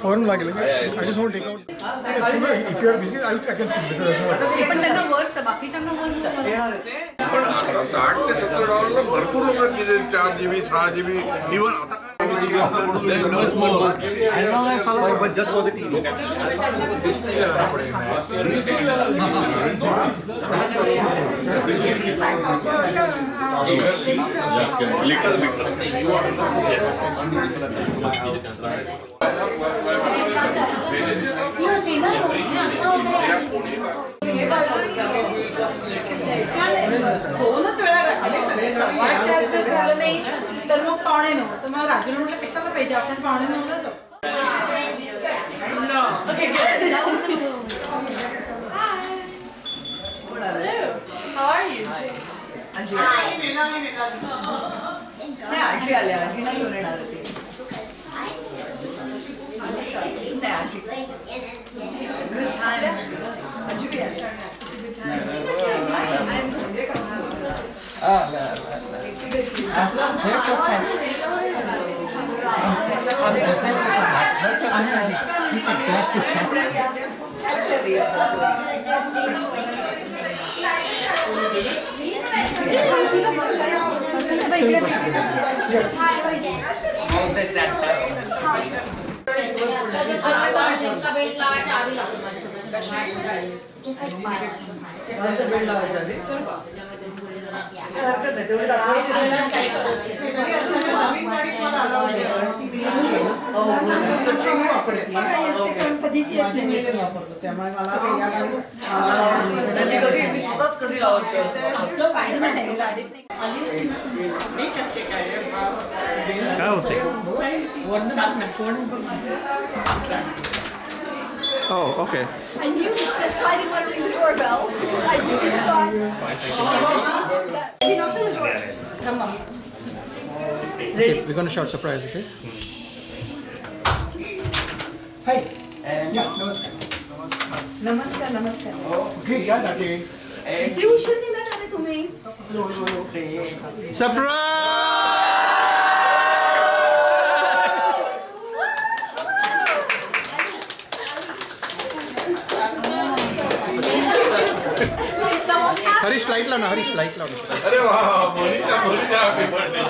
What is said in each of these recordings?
Form लागेल I just want to take out. If you are busy, I can see because पण त्यांना वर्ष बाकीच्यांना वर्ष पण आता $60 ते $70 भरपूर लोकांची 4 GB 6 GB इव्हन आता दोनच वेळा झालं नाही तर मग 8:45 तर मग राजूला म्हटलं कशाला पाहिजे आपण 8:45ला जाऊ. Okay, good. How are you? नाही आजी आल्या आजी नाही घेऊन येणार होती नाही आजी कधी लावायचं काय होतंय? Oh, okay. I knew that's why I didn't want to ring the doorbell because I really thought he's also the door. Come on. Okay, we're gonna shout surprise, okay? Hi. Yeah, नमस्कार. नमस्कार नमस्कार. Okay, या दाटे. किती उशीर दिला ना रे तुम्ही? Harish light लाव ना, हरीश लाईट लाव ना. अरे वा मोनिका हॅपी बर्थडे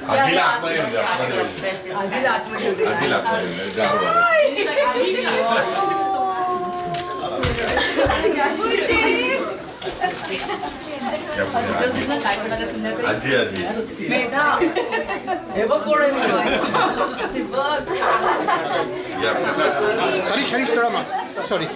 आजीला आतमध्ये येऊ द्या, आतमध्ये येऊ द्या. आजीला आतमध्ये होते आजीला आतमध्ये येऊ द्या, गाव वाले. आजी आजी मेधा हे बघ कोण आहे या हरीश हरीश थोडा माग. सॉरी.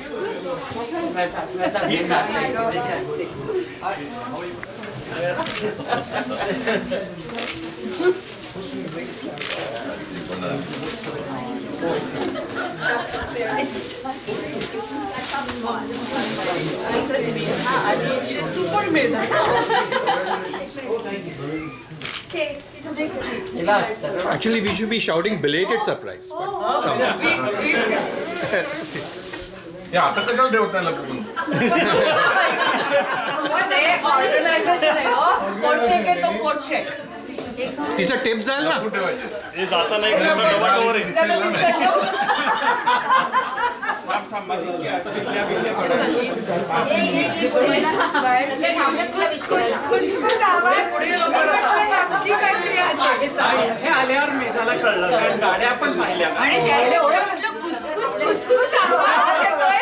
तू पण Medha Actually, we should be shouting belated surprise. हे आता कशाला ठेवताय लपून ते ऑर्गनायझेशन आहे हो. कोट चेक आहे तो कोट चेक. तिचा टेप जाईल ना. लपून ठेवायचे हे आल्यावर मेधाला कळलं कारण गाड्या पण पाहिल्या आणि त्या एवढं म्हटलं कुचकुच आवाज येतोय.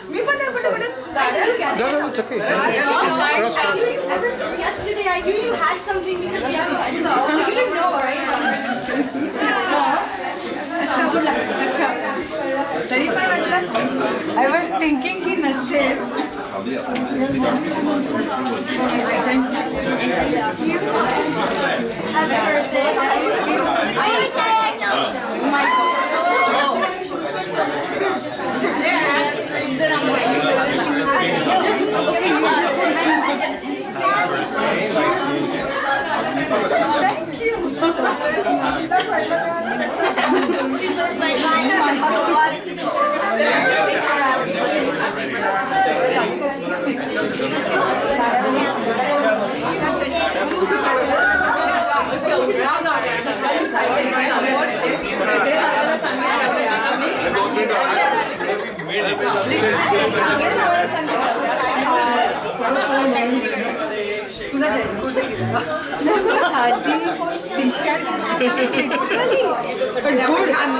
मी पण नाही पटत गाड्या. No, it's okay. Yesterday I knew you had something because you didn't know, right? तरी पण म्हटलं आय वॉज थिंकिंग की नसेल Happy birthday. I know. My Thank you. तुला ड्रेस कोड साधी टी शर्ट पण खूप छान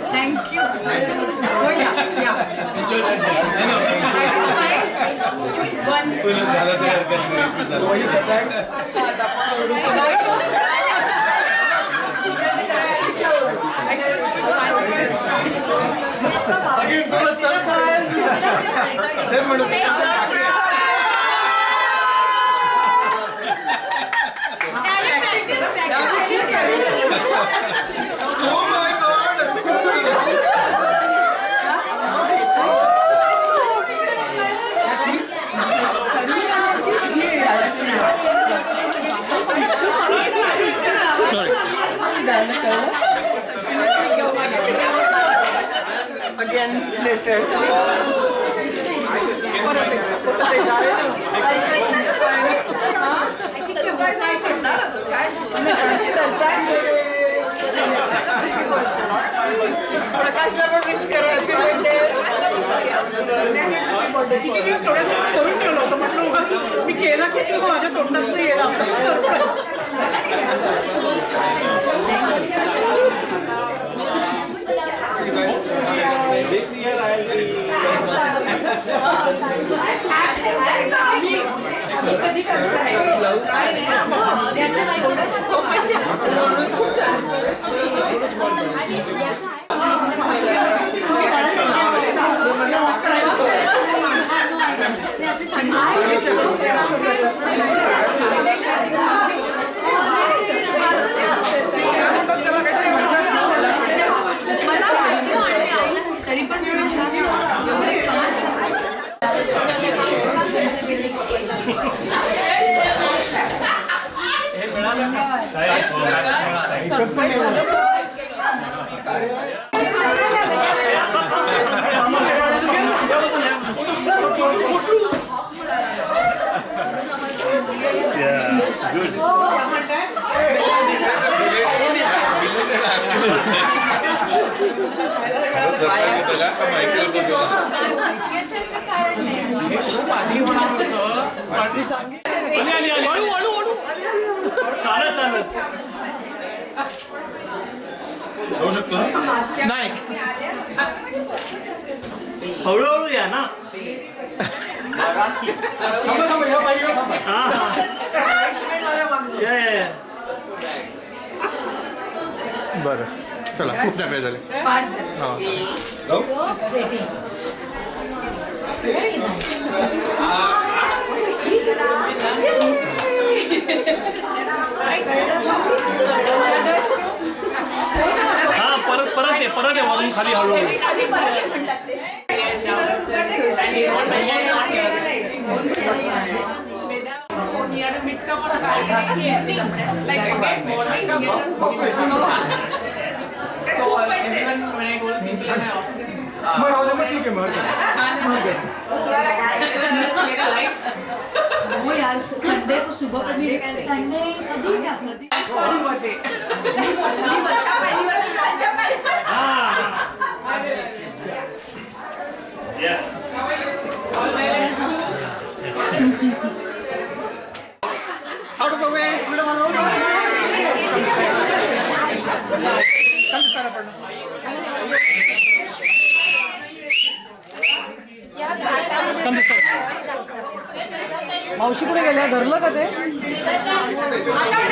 थँक्यू हो या Again, later. प्रकाशला पण विश करा हॅपी बर्थडे. किती दिवस थोड्यासाठी करून ठेवलं होतं म्हटलं उगाच मी केलं की तू माझ्या तोंडात नाही येणार This year I'll be तरी पण जाऊ शकतो नाही हळूहळू या ना बरं चला खूप नकळे झाले हा परत ये वरून खाली हळूहळू मग ठीक आहे हो यार संडे को सुबह कभी संडे कभी क्या Out of the way. मावशी कुठे गेल्या धरलं का ते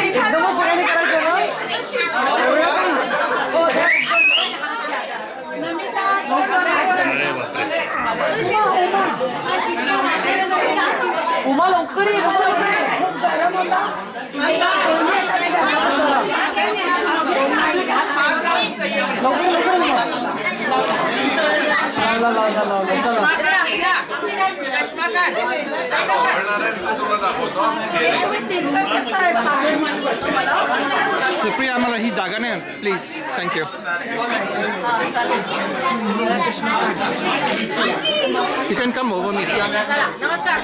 एकदमच सगळ्यांनी करायचं उमा लवकर ये गरम होता लवकर चष्मा काढ. आता वळणार आहे तर तुला दाखवतो. सुप्रिया आम्हाला ही जागा नाही please thank you you can come over मी नमस्कार.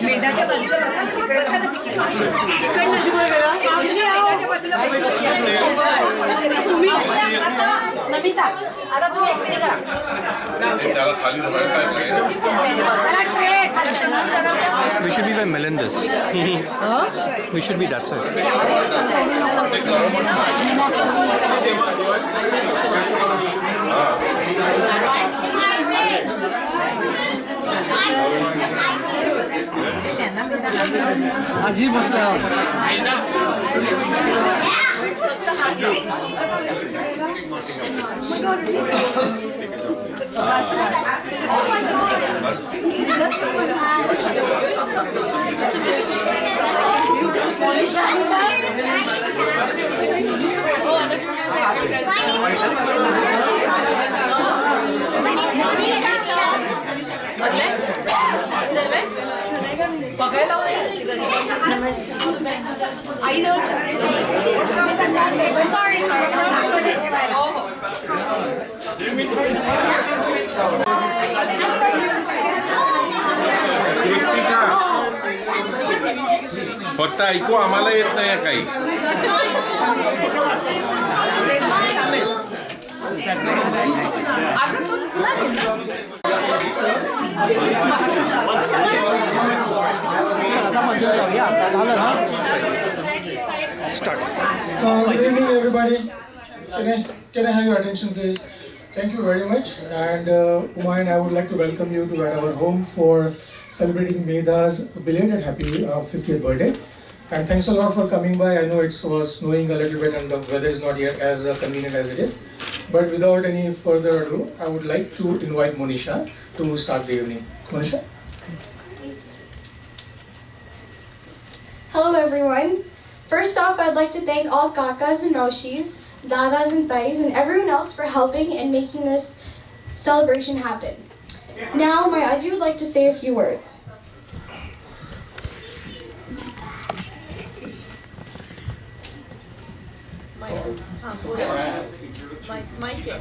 मेंढ्याच्या बाजूला बसा ना, तिकडे बसा ना, तिकडे. तिकडनं शुगर वेगळा. मावशी, मेंढ्याच्या बाजूला बसा. तुम्ही नमिता आता तुम्ही ऍक्टिंग करा. त्याला खाली उभं पाहिजे. जरा ट्रे खाली ठेवून जरा. वी शुड बी बाय मेलेंडस we should be that's it आजी बसल्या बघायला सॉरी हो हो. कृतिका फक्त ऐकू आम्हाला येत नाही काही. अगं तू पुन्हा बोल. Start Good evening, everybody. Can I have your attention, please? Thank you very much. And Umayyan, I would like to welcome you to our home for celebrating Medha's belated happy 50th birthday. And thanks a lot for coming by. I know it was snowing a little bit and the weather is not yet as convenient as it is. But without any further ado, I would like to invite Monisha to start the evening. Monisha? Hello everyone. First off, I'd like to thank all kakas and maushis, dadas and thais, and everyone else for helping and making this celebration happen. Now, my aji would like to say a few words. Mic आहे.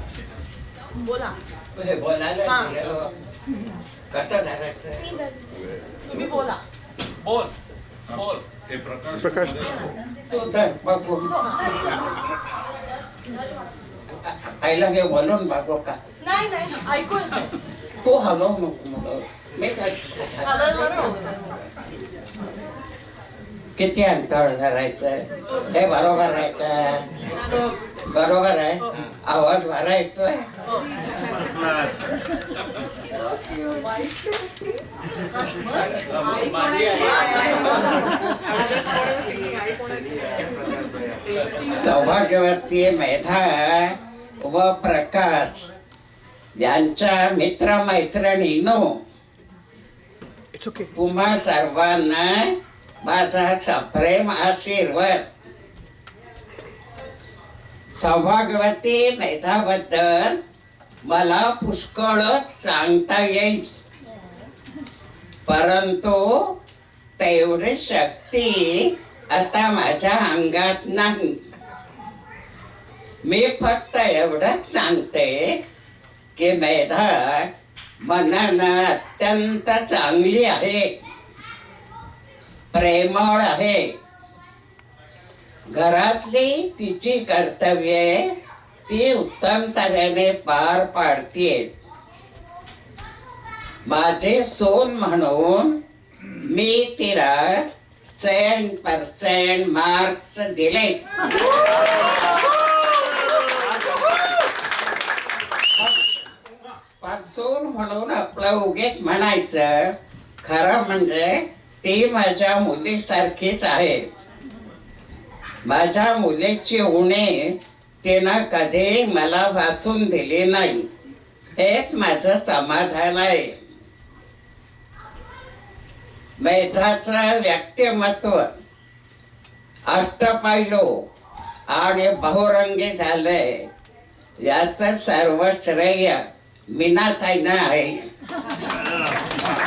बोला. तुम्ही बोला. बोल बोल हे प्रकाश प्रकाश आईला हे बोलून बाबू का नाही नाही ऐकू येतंय. तू हलव नको मला मी किती अंतर धरायचं हे बरोबर आहे का बरोबर आहे आवाज बरा येतोय सौभाग्यवती मेधा व प्रकाश यांच्या मित्रमैत्रिणींनो इट्स ओके तुम्हा सर्वांना माझा सप्रेम आशीर्वाद सौभाग्यवती मेधाबद्दल मला पुष्कळच सांगता येईल परंतु तेवढी शक्ती आता माझ्या अंगात नाही मी फक्त एवढंच सांगते की मेधा मनानं अत्यंत चांगली आहे प्रेमळ आहे घरातली तिची कर्तव्ये ती उत्तम तऱ्हेने पार पाडते माझे सोन म्हणून मी तिला 100% मार्क्स दिले सोन म्हणून आपलं उगीच म्हणायचं खरं म्हणजे ती माझ्या मुलीसारखीच आहे माझ्या मुलीची उणे तिनं कधी मला वाचून दिली नाही हेच माझं समाधान आहे मेधाचं व्यक्तिमत्व अष्टपैलू आणि बहुरंगी झालंय याचं सर्व श्रेय मीनाताईनं आहे.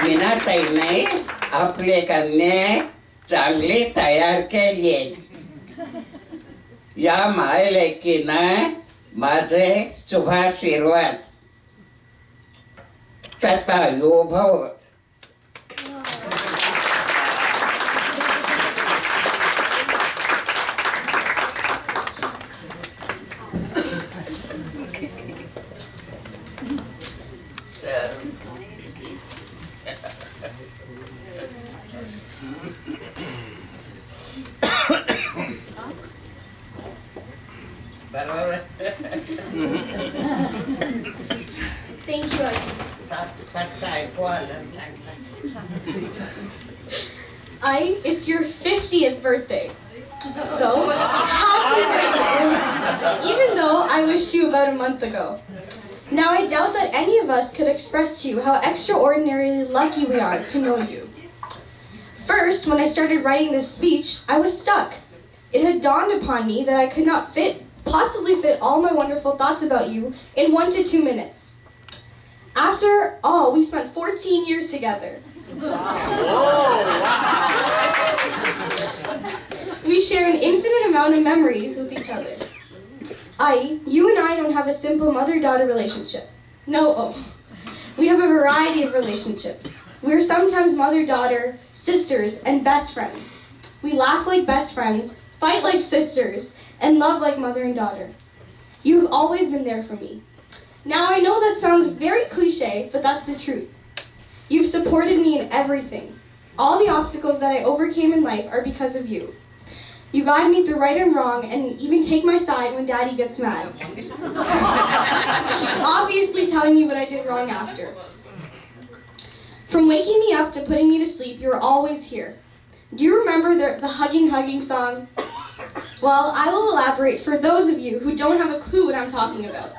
मीनाताईने आपली कन्या चांगली तयार केली आहे. या मायलेकीनं माझे शुभाशीर्वाद. शतायु भव. Thank you, Aji. It's your 50th birthday. So, happy birthday! Even though I wished you about a month ago. Now, I doubt that any of us could express to you how extraordinarily lucky we are to know you. First, when I started writing this speech, I was stuck. It had dawned upon me that I could not possibly fit all my wonderful thoughts about you in 1 to 2 minutes. After all, we spent 14 years together. We share an infinite amount of memories with each other. You and I don't have a simple mother-daughter relationship. No, we have a variety of relationships. We're sometimes mother-daughter, sisters, and best friends. We laugh like best friends, fight like sisters, and love like mother and daughter. You've always been there for me. Now I know that sounds very cliche, but that's the truth. You've supported me in everything. All the obstacles that I overcame in life are because of you. You guide me through right and wrong and even take my side when Daddy gets mad. Obviously telling me what I did wrong after. From waking me up to putting me to sleep, you were always here. Do you remember the hugging song? Well, I will elaborate for those of you who don't have a clue what I'm talking about.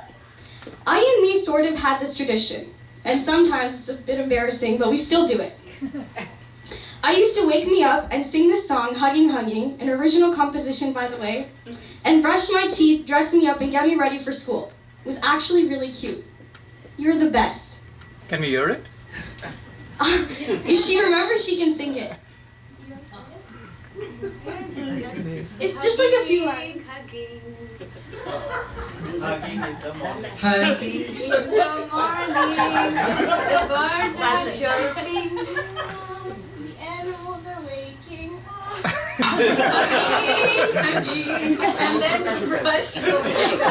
I and me sort of had this tradition, and sometimes it's a bit embarrassing, but we still do it. I used to wake me up and sing this song, Hugging, an original composition, by the way, and brush my teeth, dress me up, and get me ready for school. It was actually really cute. You're the best. Can we hear it? If she remembers, she can sing it. It's just like a few lines. Hugging in the morning, the birds are chirping, The animals are waking up. hugging, and then brush your teeth.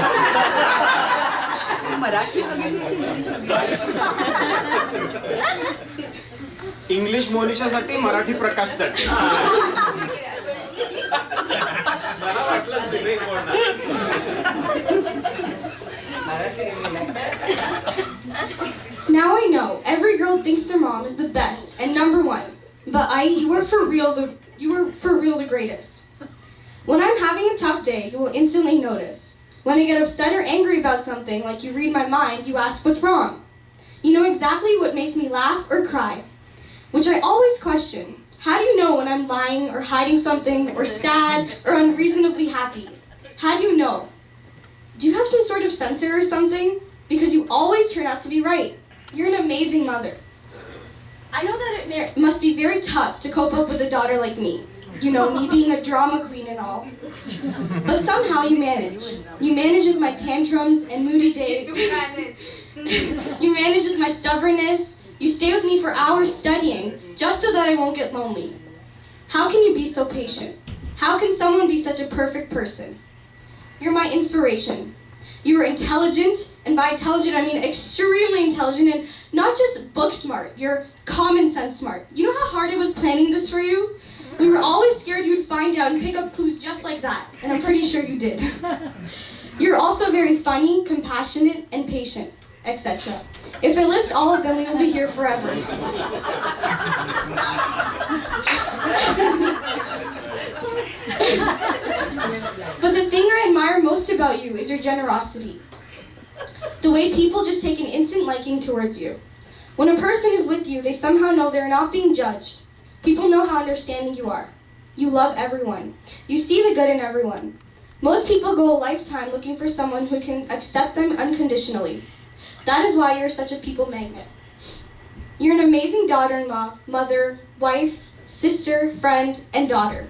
Marathi बघितली English मोनिशासाठी Marathi प्रकाशसाठी मला वाटलं विवेक बोलणार Now I know every girl thinks their mom is the best and number one, but you were for real the greatest. When I'm having a tough day, you will instantly notice. When I get upset or angry about something, like you read my mind, you ask what's wrong. You know exactly what makes me laugh or cry, which I always question. How do you know when I'm lying or hiding something or sad or unreasonably happy? How do you know? Do you have some sort of sensor or something? Because you always turn out to be right. You're an amazing mother. I know that it must be very tough to cope up with a daughter like me. You know, me being a drama queen and all. But somehow you manage. You manage with my tantrums and moody days. You manage with my stubbornness. You stay with me for hours studying, just so that I won't get lonely. How can you be so patient? How can someone be such a perfect person? You're my inspiration. You are intelligent, and by intelligent I mean extremely intelligent, and not just book smart, you're common sense smart. You know how hard it was planning this for you? We were always scared you'd find out and pick up clues just like that, and I'm pretty sure you did. You're also very funny, compassionate, and patient, etc. If I list all of them, we will be here forever. But the thing I admire most about you is your generosity. The way people just take an instant liking towards you. When a person is with you, they somehow know they're not being judged. People know how understanding you are. You love everyone. You see the good in everyone. Most people go a lifetime looking for someone who can accept them unconditionally. That is why you're such a people magnet. You're an amazing daughter-in-law, mother, wife, sister, friend, and daughter.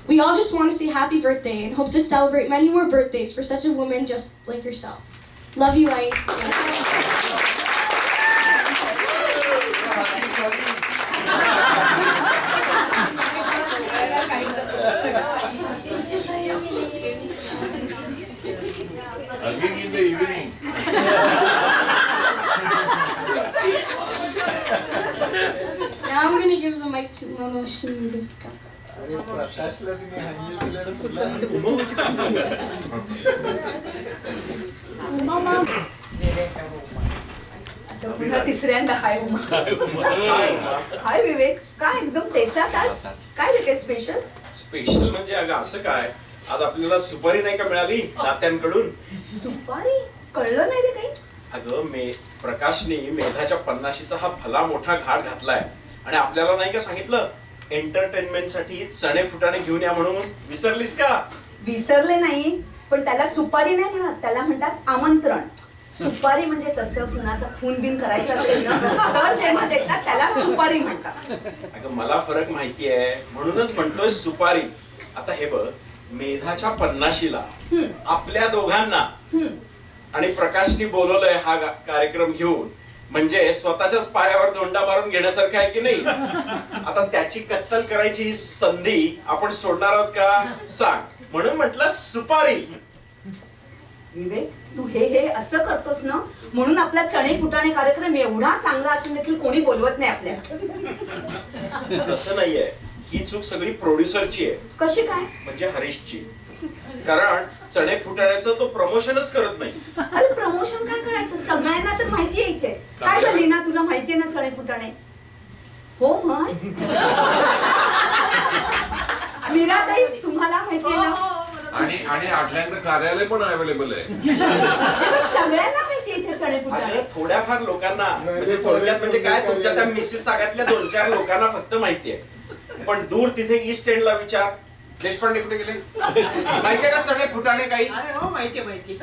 We all just want to say happy birthday and hope to celebrate many more birthdays for such a woman just like yourself. Love you, wife. Again in the evening. Now I'm going to give the mic to Mama Shinrika. आता पुन्हा तिसऱ्यांदा हाय उमा. हाय विवेक, काय एकदम तेचात आज? काय रे काय special? Special म्हणजे अगं असं काय, आज आपल्याला सुपारी नाही का मिळाली नात्यांकडून? सुपारी? कळलं नाही रे काही? अगं प्रकाशने मेधाच्या 50शीचा हा भला मोठा घाट घातलाय आणि आपल्याला नाही का सांगितलं एंटरटेनमेंट साठी चणे फुटाणे घेऊन या म्हणून. विसरलीस का? विसरले नाही, पण त्याला सुपारी नाही म्हणत, त्याला म्हणतात आमंत्रण. सुपारी म्हणजे कसं कुणाचा खून बिन करायचा असेल ना तर जेव्हा देतात त्याला सुपारी म्हणतात. अगं मला फरक माहिती आहे म्हणूनच म्हणतोय सुपारी. आता हे बघ, मेधाच्या 50शीला आपल्या दोघांना आणि प्रकाशनी बोलवलंय हा कार्यक्रम घेऊन, म्हणजे स्वतःच्याच पायावर धोंडा मारून घेण्यासारखं आहे की नाही. आता त्याची कत्तल करायची ही संधी आपण सोडणार आहोत का सांग, म्हणून म्हटलं सुपारी. विवेक, तू हे असं करतोस ना म्हणून आपला चणे फुटाणे कार्यक्रम एवढा चांगला असून देखील कोणी बोलवत नाही आपल्याला. तसं नाहीये, ही चूक सगळी प्रोड्युसरची आहे. कशी काय? म्हणजे हरीशची. कारण चणे फुटाण्याचं तो प्रमोशनच करत नाही. अरे प्रमोशन काय करायचं, सगळ्यांना तर माहिती आहे इथे. काय झाली ना, तुला माहितीये ना चणे फुटाणे? हो म्हण. मीराताई, तुम्हाला माहितीये ना? आणि आठल्याचं कार्यालय पण अवेलेबल आहे. सगळ्यांना माहिती इथे चणे फुटाणे. अगं थोड्याफार लोकांना, म्हणजे थोडक्यात म्हणजे काय, तुमच्या त्या मिसेस सागातल्या 2-4 लोकांना फक्त माहितीये. पण दूर तिथे ईस्ट एंडला विचार, देशपांडे कुठे गेले माहितीये का चणे फुटाणे काही? हो माहिती माहिती.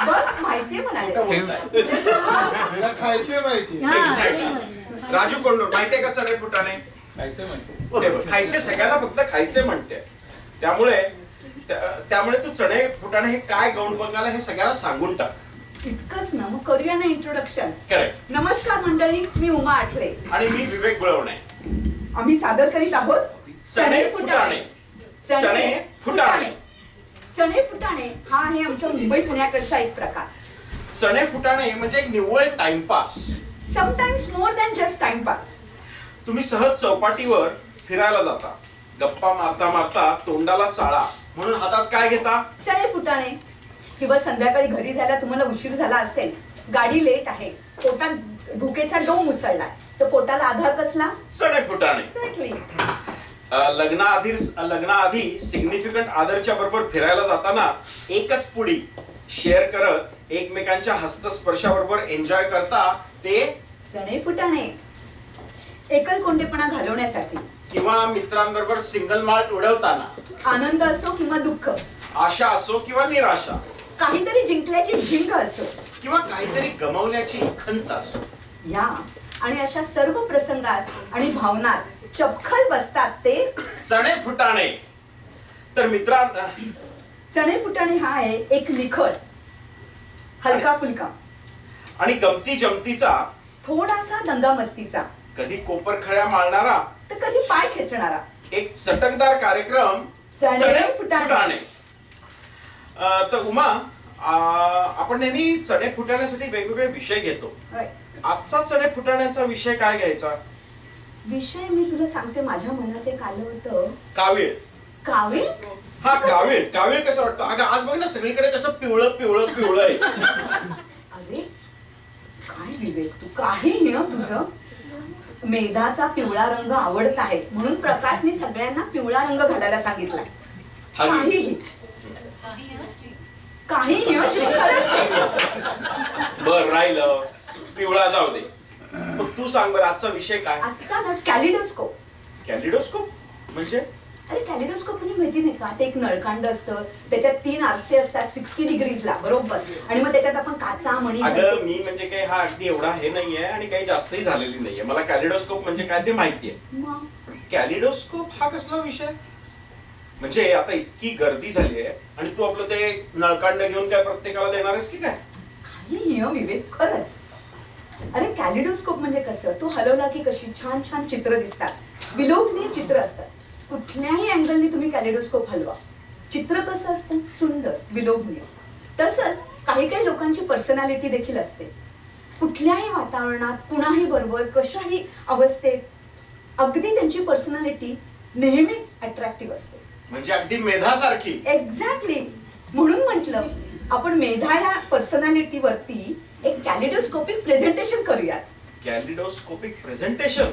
बघ माहितीये म्हणाले. खायचे माहिती. Exactly. राजू कोंडूर माहितीये का चणे फुटाणे? खायचे माहिती. हे बघ, खायचे सगळ्यांना फक्त खायचे म्हणते. त्यामुळे तू चणे फुटाणे हे काय गौण बंगाल हे सगळ्यांना सांगून टाक. इतकंच ना, मग करूया ना इंट्रोडक्शन. करेक्ट. नमस्कार मंडळी, मी उमा आठले आणि मी विवेक बुळवणे. आम्ही सादर करीत आहोत चणे फुटाणे. चणे फुटाणे. चणे फुटाणे हा आहे आमच्या मुंबई पुण्याकडचा एक प्रकार. चणे फुटाणे म्हणजे एक निव्वळ timepass. Sometimes more than just timepass. तुम्ही सहज चौपाटीवर फिरायला जाता, गप्पा मारता मारता तोंडाला चाळा म्हणून हातात काय घेता? चणे फुटाणे. किंवा संध्याकाळी घरी जायला तुम्हाला उशीर झाला असेल, गाडी लेट आहे, पोटात भुकेचा डोंग उसळलाय, तर पोटाला आधार कसला? चणे फुटाणे. एक्झॅक्टली. लग्नाआधी सिग्निफिकंट आदरच्या बरोबर फिरायला जाताना एकच पुडी शेअर करत एकमेकांच्या हस्तस्पर्शाबरोबर एन्जॉय करता ते चणे फुटाणे. एकलकोंडेपणा घालवण्यासाठी किंवा मित्रांबरोबर सिंगल माल्ट उडवताना, आनंद असो किंवा दुःख, आशा असो किंवा निराशा, काहीतरी जिंकल्याची झिंग असो किंवा काहीतरी गमावल्याची खंत असो, या आणि अशा सर्व प्रसंगात आणि भावनात चपखल बसतात ते चणे फुटाणे. तर मित्रांनो, चणे फुटाणे हा आहे एक निखळ, हलका फुलका आणि गमती जमतीचा, थोडासा दंगामस्तीचा, कधी कोपरखळ्या मारणारा तर कधी पाय खेचणारा एक चटकदार कार्यक्रम चणे फुटाणे. तर उमा, आपण नेहमी चणे फुटाण्यासाठी वेगवेगळे विषय घेतो. आजचा चणे फुटाण्याचा विषय काय घ्यायचा? विषय मी तुला सांगते, माझ्या मनात एक आलं होतं. कावीळ. कावीळ? हा कावीळ. कावीळ कसं वाटतं? अगं आज बघ ना, सगळीकडे कसं पिवळं पिवळं पिवळं आहे. अरे काय विवेक, तू काही तुझं. मेधाचा पिवळा रंग आवडत आहे म्हणून प्रकाशने सगळ्यांना पिवळा रंग घालायला सांगितलाय. काहीही बर राहिलं, पिवळा जाऊ दे. मग तू सांग बरं, आजचा विषय काय? आजचा ना कॅलिडोस्कोप. कॅलिडोस्कोप म्हणजे? अरे कॅलिडोस्कोप म्हणजे माहिती नाही का, ते एक नळकांड असतं, त्याच्यात 3 आरसे असतात 60 डिग्रीजला बरोबर, आणि मग त्याच्यात आपण काचा मणी अगं मी म्हणजे काय हा अगदी एवढा हे नाहीये आणि काही जास्तही झालेली नाहीये. मला कॅलिडोस्कोप म्हणजे काय ते माहितीये. मग कॅलिडोस्कोप हा कसला विषय? म्हणजे आता इतकी गर्दी झाली आहे आणि तू आपलं ते नळकांड घेऊन काय प्रत्येकाला देणार आहेस की काय? काही विवेक खरंच. अरे कॅलिडोस्कोप म्हणजे कसं, तो हलवला की कशी छान छान चित्र दिसतात, विलोभनीय चित्र असतात. कुठल्याही अँगलनी तुम्ही कॅलिडोस्कोप हलवा, चित्र कसं असतं, सुंदर विलोभनीय. तसंच काही काही लोकांची पर्सनॅलिटी देखील असते. कुठल्याही वातावरणात कुणाही बरोबर कशाही अवस्थेत अगदी त्यांची पर्सनॅलिटी नेहमीच अट्रॅक्टिव्ह असते. म्हणजे अगदी मेधासारखी. एक्झॅक्टली. म्हणून म्हटलं आपण मेधा या पर्सनॅलिटी वरती एक कॅलिडोस्कोपिक प्रेझेंटेशन करूयात. कॅलिडोस्कोपिक प्रेझेंटेशन?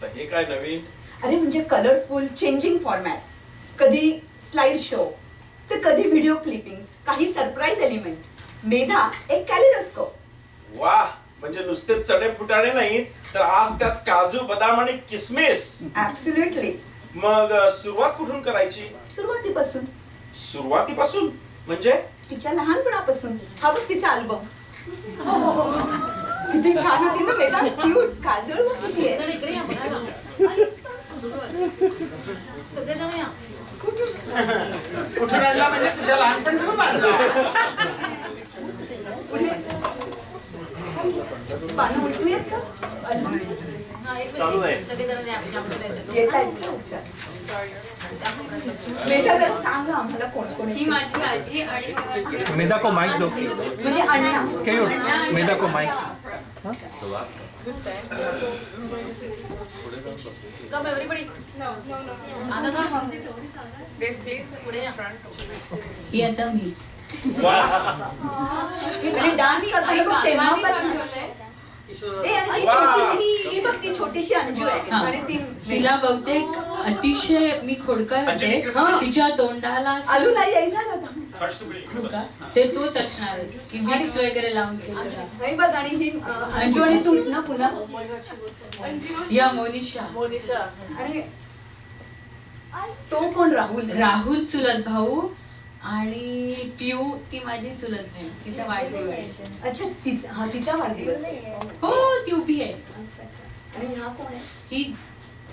तर हे काय नवीन? अरे म्हणजे कलरफुल चेंजिंग फॉर्मॅट, कधी स्लाइड शो तर कधी व्हिडिओ क्लिपिंग्स, काही सरप्राईज एलिमेंट. मेधा एक कॅलिडोस्कोप. वा, म्हणजे नुसतेच चढे फुटाणे नाहीत तर आज त्यात काजू बदाम आणि किसमिस. ऍब्सोल्युटली. मग सुरुवात कुठून करायची? सुरुवातीपासून. सुरुवातीपासून म्हणजे? तिच्या लहानपणापासून. हा बघ तिचा अल्बम. किती छान होती ना मेधा, क्यूट. काजळ बघ किती आहे. तर इकडे या बघायला. सगळेजण या. कुठून आणला म्हणजे तुझ्या लहानपणापासून आणला? पानं उलटूयात का? हा, एक चालू आहे. मिनिट. सगळेजण या. आमच्याकडे येतात. येत आहेत का? अच्छा. मेधा जरा सांग आम्हाला कोण कोण ही माझी आजी आणि मेधा को माइक दो. म्हणजे अण्णा. केयूर, मेधा को माइक. कम एव्हरीबडी. आता का? पुढे या. ही आता मीच. आणि डान्स करताना बघ तेव्हापासून. ए, आणि ती छोटीशी, ही बघ ती छोटीशी अंजू आहे आणि ती तिला बहुतेक अतिशय मी खोडकर होते. तिच्या तोंडाला अजून नाही येणार होता. ते तूच असणार आहे की विक्स वगैरे लावून केलेलं. नाही बघ, आणि ही अंजू आणि तूच ना पुन्हा. या मोनिशा. आणि तो कोण? राहुल. राहुल चुलत भाऊ आणि पिऊ ती माझी चुलत बहीण. तिचा वाढदिवस आहे. अच्छा, तिचा वाढदिवस आहे. हो, ती उभी आहे. आणि हा कोण आहे? ही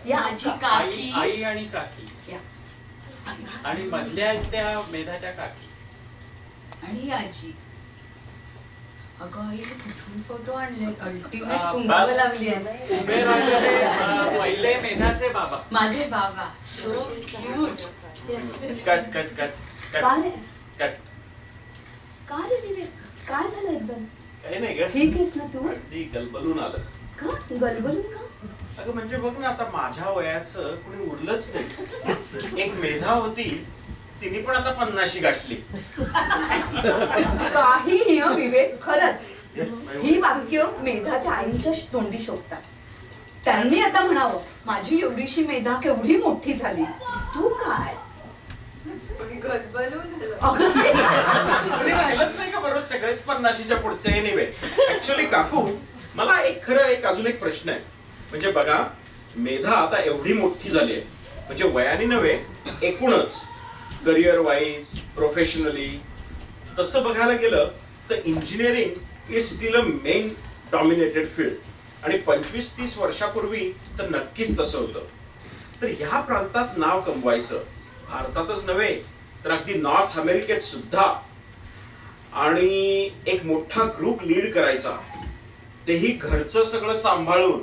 या माझी का? काकी. आई आणि काकी या. आणि मधल्या त्या मेधाच्या काकी आणि ही आजी. अगं आई कुठून फोटो आणले? अल्टिमेट बस. कुंकू लावली आहे. उभे राहिलेले पहिले मेधाचे बाबा. माझे बाबा. So cute. Cut cut cut का रे? कट. का रे विवेक? काय झालं एकदम? काही नाही ग. ठीक आहेस ना तू? अगदी गलबलून आलं. का गलबलून का? अगं म्हणजे बघ ना, आता माझ्या वयाचं कुणी उरलंच नाही. एक मेधा होती, तिने पण आता 50 गाठली. काही विवेक, खरंच ही वाक्य मेधाच्या आईच्या तोंडी शोभतात. त्यांनी आता म्हणावं, माझी एवढीशी मेधा केवढी मोठी झाली, तू काय कुणी राहिलंच नाही का बरोबर, सगळेच 50च्या पुढचे. एनिवे, ऍक्च्युअली काकू मला एक अजून एक प्रश्न आहे. म्हणजे बघा, मेधा आता एवढी मोठी झाली आहे, म्हणजे वयाने नव्हे एकूणच करिअर वाईज, प्रोफेशनली. तसं बघायला गेलं तर engineering is steel a main dominated field. आणि 25-30 वर्षापूर्वी तर नक्कीच तसं होतं. तर ह्या प्रांतात नाव कमवायचं, भारतातच नव्हे तर अगदी नॉर्थ अमेरिकेत सुद्धा, आणि एक मोठा ग्रुप लीड करायचा, तेही घरचं सगळं सांभाळून.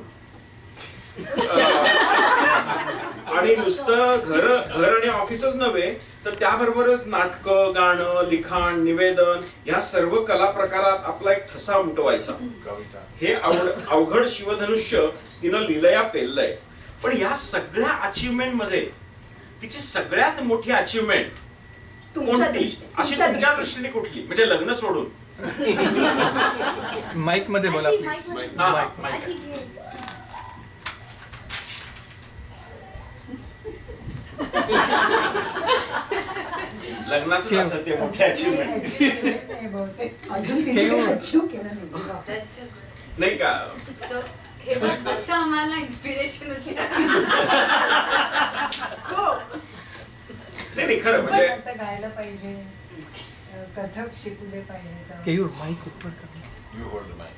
आणि नुसतं घर आणि ऑफिसच नव्हे तर त्याबरोबरच नाटकं, गाणं, लिखाण, निवेदन या सर्व कला प्रकारात आपला एक ठसा उमटवायचा. हे अवघड शिवधनुष्य तिनं लीलया पेललंय. पण या सगळ्या अचीवमेंट मध्ये तिची सगळ्यात मोठी अचीवमेंट कोणती अशी तुमच्या दृष्टीने कुठली? म्हणजे लग्न सोडून. माइक मध्ये बोला प्लीज. लग्नाचं दाखवते मोठी अचीवमेंट. अजून तिने अचीव केलं नाही. नाही का? हे बघ, असं आम्हाला इन्स्पिरेशन नाही खरं म्हणजे आता गायला पाहिजे, कथक शिकले पाहिजे. Can you mic ऊपर कर? You hold the mic.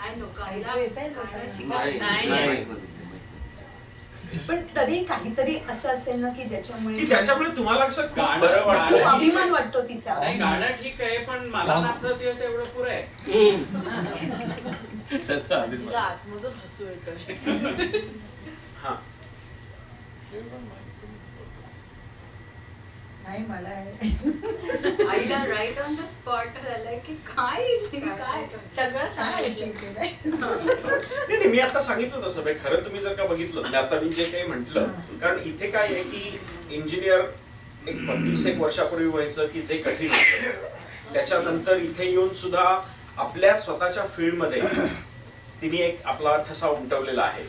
ऐकू येतंय नाही. लोकांना? पण तरी काहीतरी असं असेल ना की ज्याच्यामुळे की ज्याच्यामुळे तुम्हाला कसं खूप गाणं- बरं खूप वाटतं. अभिमान वाटतो तिचा. नाही, गाणं ठीक आहे पण मला नाचत येत तेवढं पुरं आहे. तुला आतमधून हसू येतं. हा नाही मला आईला राईट ऑन द स्पॉट झालंय की काय सगळं सांगायचं. नाही, मी आता सांगितलं तसं म्हणजे खरं तुम्ही जर का बघितलं मी आता मी जे काही म्हटलं, कारण इथे काय आहे की इंजिनियर एक 31 वर्षापूर्वी व्हायचं की जे कठीण होतं, त्याच्यानंतर इथे येऊन सुद्धा आपल्या स्वतःच्या फील्ड मध्ये तिने एक आपला ठसा उमटवलेला आहे.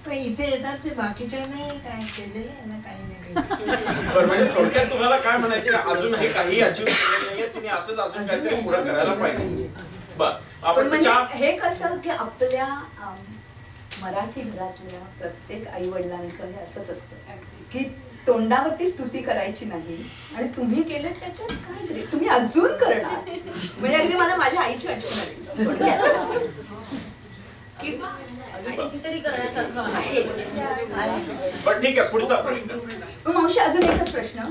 पण इथे येतात ते बाकीच्या नाही काय केलेलं आहे ना, काही नाही बरं, म्हणजे थोडक्यात तुम्हाला काय म्हणायचं, अजून हे काही अचीव केलेलं नाहीये, तिने असंच अजून काहीतरी पुढे करायला पाहिजे. बर पण आपण म्हणजे तिच्या हे कसं की आपल्या मराठी घरातल्या प्रत्येक आई वडिलांचं हे असंच असतं की तोंडावरती स्तुती करायची नाही आणि तुम्ही केलं त्याच्यात काय तरी तुम्ही अजून करणार. म्हणजे अगदी मला माझ्या आईची आठवण आली थोडक्यात. किंवा कितीतरी करण्यासारखं आहे. पण ठीक आहे, पुढचा प्रश्न. पण मावशी अजून एकच प्रश्न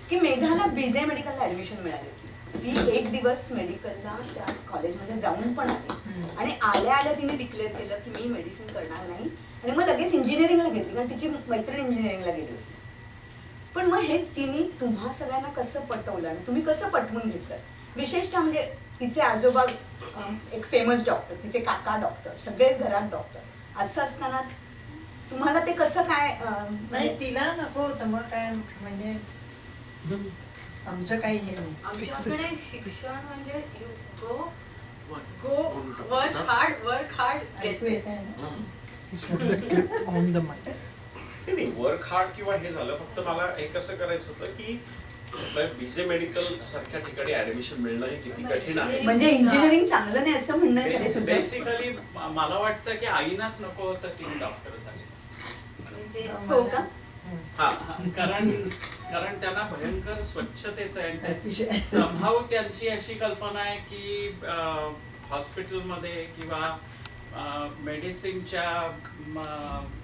की मेधाला बीजे मेडिकलला ऍडमिशन मिळाली. ती एक दिवस मेडिकलला त्या कॉलेजमध्ये जाऊन पण आली आणि आल्या आल्या तिने डिक्लेअर केलं की मी मेडिसिन करणार नाही आणि मग लगेच इंजिनिअरिंगला घेतली कारण तिची मैत्रीण इंजिनिअरिंगला गेली होती. पण मग हे तिने तुम्हा सगळ्यांना कसं पटवलं आणि तुम्ही कसं पटवून घेतलं? विशेषतः म्हणजे तिचे आजोबा एक फेमस डॉक्टर, तिचे काका डॉक्टर, सगळेच घरात डॉक्टर, असं असताना तुम्हाला ते कसं काय नाही तिला नको होतं मग काय म्हणजे आमचं काही हे नाही. आमच्याकडे शिक्षण म्हणजे गो वर्क हार्ड ऐकू येत आहे ना? On the mic. नाही वर्क हार्ड किंवा हे झालं, फक्त मला हे कसं करायचं होतं की बीजे मेडिकल सारख्या ठिकाणी ऍडमिशन मिळणं हे किती कठीण आहे. म्हणजे इंजिनिअरिंग चांगलं नाही असं म्हणणं आहे का तुझं? बेसिकली मला वाटतं की आईनाच नको होतं की डॉक्टर झाले. म्हणजे हो का? हा कारण त्यांना भयंकर स्वच्छतेचं आहे. अतिशय. संभाव त्यांची अशी कल्पना आहे की हॉस्पिटलमध्ये किंवा मेडिसिनच्या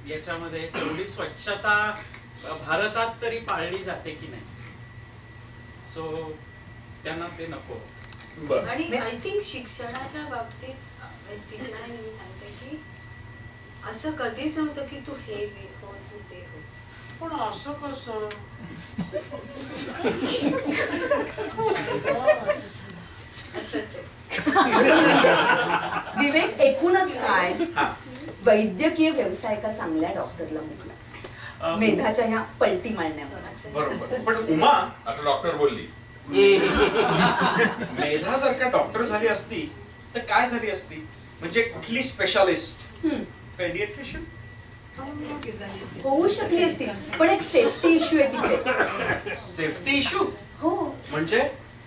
याच्यामध्ये तेवढी स्वच्छता भारतात तरी पाळली जाते की नाही. सो त्यांना ते नको. बरं. आणि आय थिंक शिक्षणाच्या बाबतीत तिच्या मी सांगते की असं कधीच नव्हतं की तू हे हो तू ते हो. पण असं कसं असंच आहे. विवेक एकूणच काय वैद्यकीय व्यवसाय का चांगल्या डॉक्टरला मुकला मेधाच्या ह्या पलटी मारण्यामुळे. बरोबर. पण उमा असं डॉक्टर बोलली. मेधा जर का डॉक्टर झाली असती तर काय झाली असती, म्हणजे कुठली स्पेशालिस्ट, पेडियाट्रिशियन होऊ शकली असती, पण एक सेफ्टी इश्यू आहे तिथे. सेफ्टी इश्यू हो म्हणजे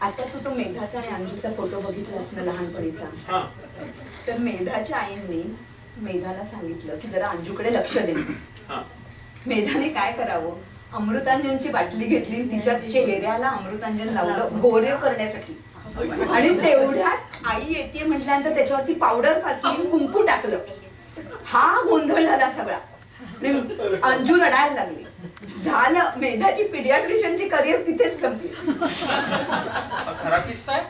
आता तू तो मेधाचा आणि अंजूचा फोटो बघितलास ना लहानपणीचा, हा तर मेधाच्या आईंनी मेधाला सांगितलं की जरा अंजूकडे लक्ष दे. हा मेधाने काय करावं, अमृतांजनची बाटली घेतली, तिच्या चेहऱ्याला अमृतांजन लावलं गोरे करण्यासाठी आणि तेवढ्यात आई येते म्हटल्यानंतर त्याच्यावरती पावडर फासली, कुंकू टाकलं. हा गोंधळ झाला सगळा. अंजू रडायला लागली. झालं, मेधाची पिडियाट्रिशियनची करिअर तिथेच संपली. खरा किस्सा आहे.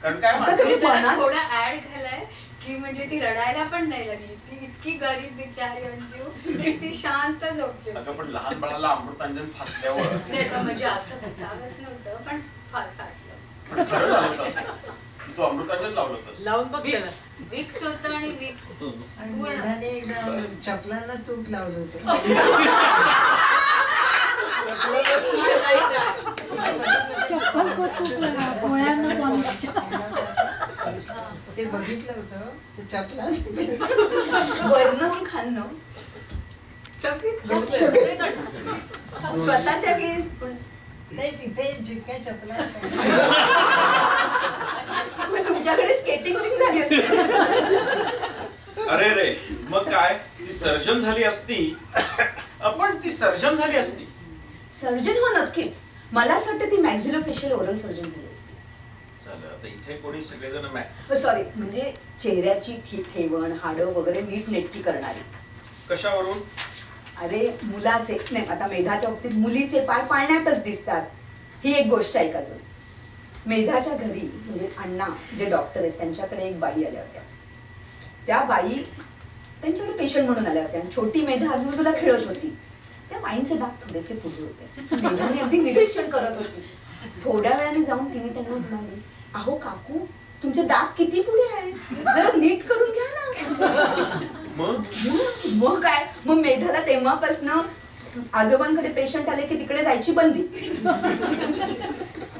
कारण काय आता तुम्ही म्हणा, थोडा ऍड घालाय की म्हणजे ती रडायला पण नाही लागली. ती इतकी गरीब बिचारी अंजू की ती शांत झोपली. अगं पण लहान बाळाला अमृतांजन फासल्यावर नाही का, म्हणजे असं फसावंच नव्हतं पण फार फासलं. पण खरं झालं तसं. तू अमृतांजन लावलं तसं. लावून बघ विक्स होतं आणि विक्स आणि मेधाने एकदा चपलांना तूप लावलं होतं. ते बघितलं होतं ते चपला वर्ण की खाल्लं सगळे करतात. स्वतःच्या की नाही तिथे जितक्या चपला तुमच्याकडे स्केटिंग रिंग झाली असते. अरे रे, मग काय ती सर्जन झाली असती. पण ती सर्जन झाली असती, सर्जन हो नक्कीच. मला असं वाटतं ती मॅक्झिलोफेशियल ओरल सर्जन झाली असती. चालेल, आता इथे कोणी सगळेजण सॉरी, म्हणजे चेहऱ्याची ठेवण, हाडं वगैरे नीट नेटकी करणारी. कशावरून? अरे मुलाचे नाही, आता मेधाच्या बाबतीत मुलीचे पाय पाळण्यातच दिसतात, ही एक गोष्ट आहे. अजून मेधाच्या घरी म्हणजे अण्णा जे डॉक्टर आहेत त्यांच्याकडे एक बाई आल्या होत्या. त्या बाई त्यांच्याकडे पेशंट म्हणून आल्या होत्या आणि छोटी मेधा आजूबाजूला खेळत होती. त्या बाईंचे दात थोडेसे पुढे होते. मेधाने अगदी निरीक्षण करत होती. थोड्या वेळाने जाऊन तिने त्यांना म्हणाली, अहो काकू तुमचे दात किती पुढे आहे, जरा नीट करून घ्या ना. मग काय, मग मेधाला तेव्हापासनं आजोबांकडे पेशंट आले की तिकडे जायची बंदी.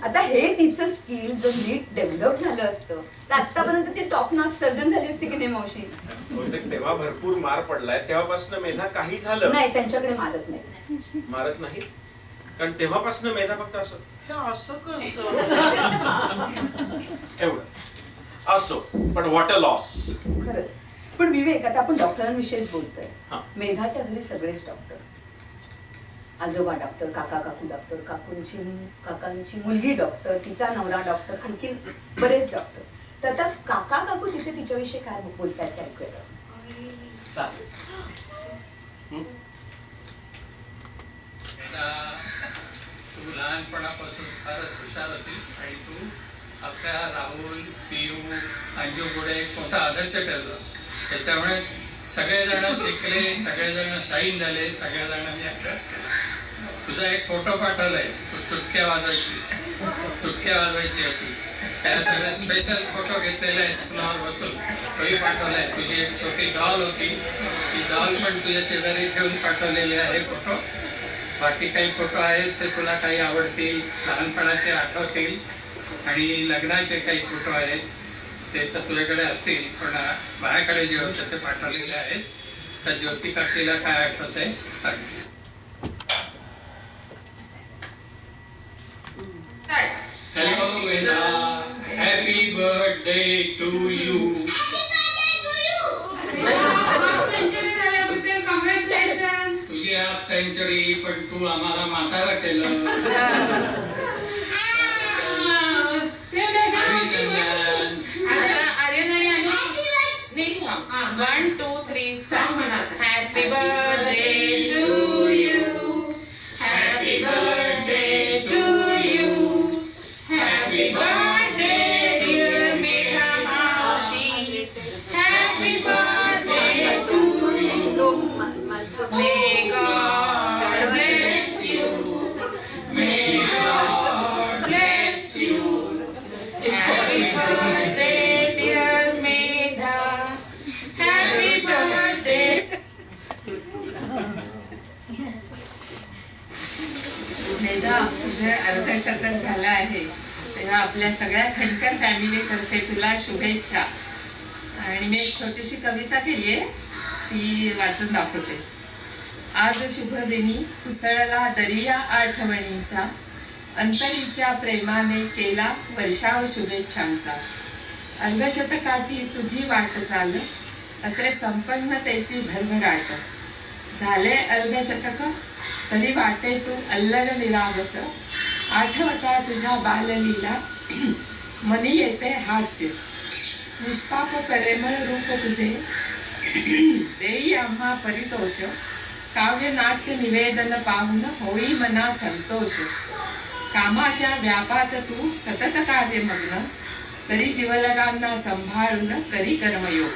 आता हे तिचं स्किल जर नीट डेव्हलप झालं असतं तर आतापर्यंत ती टॉप नॉच सर्जन झाली असती की नाही मावशी? तेव्हा भरपूर मार पडलाय, तेव्हापासून मेधा काही झालं नाही, त्यांच्याकडे मारत नाही. मारत नाही कारण तेव्हापासून मेधा फक्त असं हे असं कसं एवढं असो. पण व्हॉट अ लॉस. खरंच. पण विवेक, आता आपण डॉक्टरांविषयीच बोलतोय. मेधाच्या घरी सगळेच डॉक्टर, आजोबा डॉक्टर, काका काकू डॉक्टर, काकांची मुलगी डॉक्टर, तिचा नवरा डॉक्टर, आणखी बरेच डॉक्टर. तर आता काका काकू तिच्याविषयी काय बोलतायत ते ऐकूया. तू लहानपणापासून फारच हुशार होतीस आणि तू आपल्या राहुल, पियू, अंजू पुढे एक मोठा आदर्श ठेवला. त्याच्यामुळे सगळेजण शिकले, सगळेजण शाईन झाले, सगळेजणांनी अभ्यास केला. तुझा एक फोटो पाठवलाय, तू चुटक्या वाजवायची अशी. त्याला सगळे स्पेशल फोटो घेतलेला आहे स्कूलावर बसून, तोही पाठवलाय. तुझी एक छोटी डॉल होती, ती डॉल पण तुझ्या शेजारी ठेवून पाठवलेली आहे फोटो. बाकी काही फोटो आहेत ते तुला काही आवडतील, लहानपणाचे आठवतील. आणि लग्नाचे काही फोटो आहेत ते तर तुझ्याकडे असतील, पण माझ्याकडे जे होते ते पाठवलेले आहेत. तर ज्योती काकीला काय आठवत आहे सांगते. Hello Veda, happy birthday to you. तुझी हाफ सेंचुरी, पण तू आम्हाला म्हातारा केलं. One, two, three, song. Happy birthday to you. Happy birthday to you. Happy birthday dear Megha Maushi. Happy birthday to you. May God bless you. May God bless you. Happy birthday dear Megha. Happy birthday. Medha, तुझं अर्धशतक झालं आहे तेव्हा आपल्या सगळ्या खंडकर फॅमिलीतर्फे तुला शुभेच्छा. आणि मी एक छोटीशी कविता केली आहे, ती वाचून दाखवते. आज शुभदिनी कुसळला दरिया आठवणींचा, अंतरीच्या प्रेमाने केला वर्षाव शुभेच्छांचा. अर्धशतकाची तुझी वाट चाल, असे संपन्नतेची भरभराट. झाले अर्धशतक तरी वाटे तू अल्लड निरागस, आठवता तुझ्या बाललीला मनी येते हास्य. निष्पाप प्रेमळ रूप तुझे देई आम्हा परितोष, काव्य नाट्य निवेदन पाहून होई मना संतोष. कामाच्या व्यापात तू सतत कार्यमग्न, तरी जीवलगांना सांभाळून करी कर्मयोग.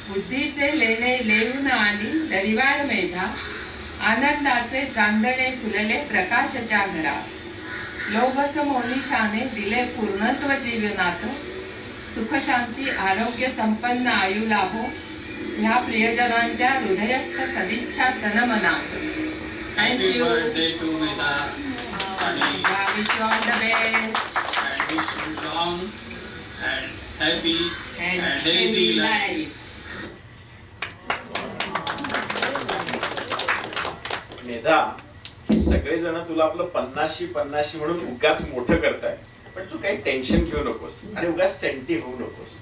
बुद्धीचे लेणे लेऊन आणि लढिवाळ मेधा, आनंदाचे चांदणे फुलले प्रकाशाच्या घरात. लोभस मोनिशाने दिले पूर्णत्व जीवनात, सुख शांती आरोग्य संपन्न आयु लाभो. ह्या प्रियजनांच्या हृदयस्थ सदिच्छा तनमनात. Thank you. Birthday to Medha. Wish you all the best. And wish you long and happy and healthy life. Medha, हे सगळेजण तुला आपलं 50 म्हणून उगाच मोठं करताय. पण तू काही टेन्शन घेऊ नकोस आणि उगाच सेंटी होऊ नकोस.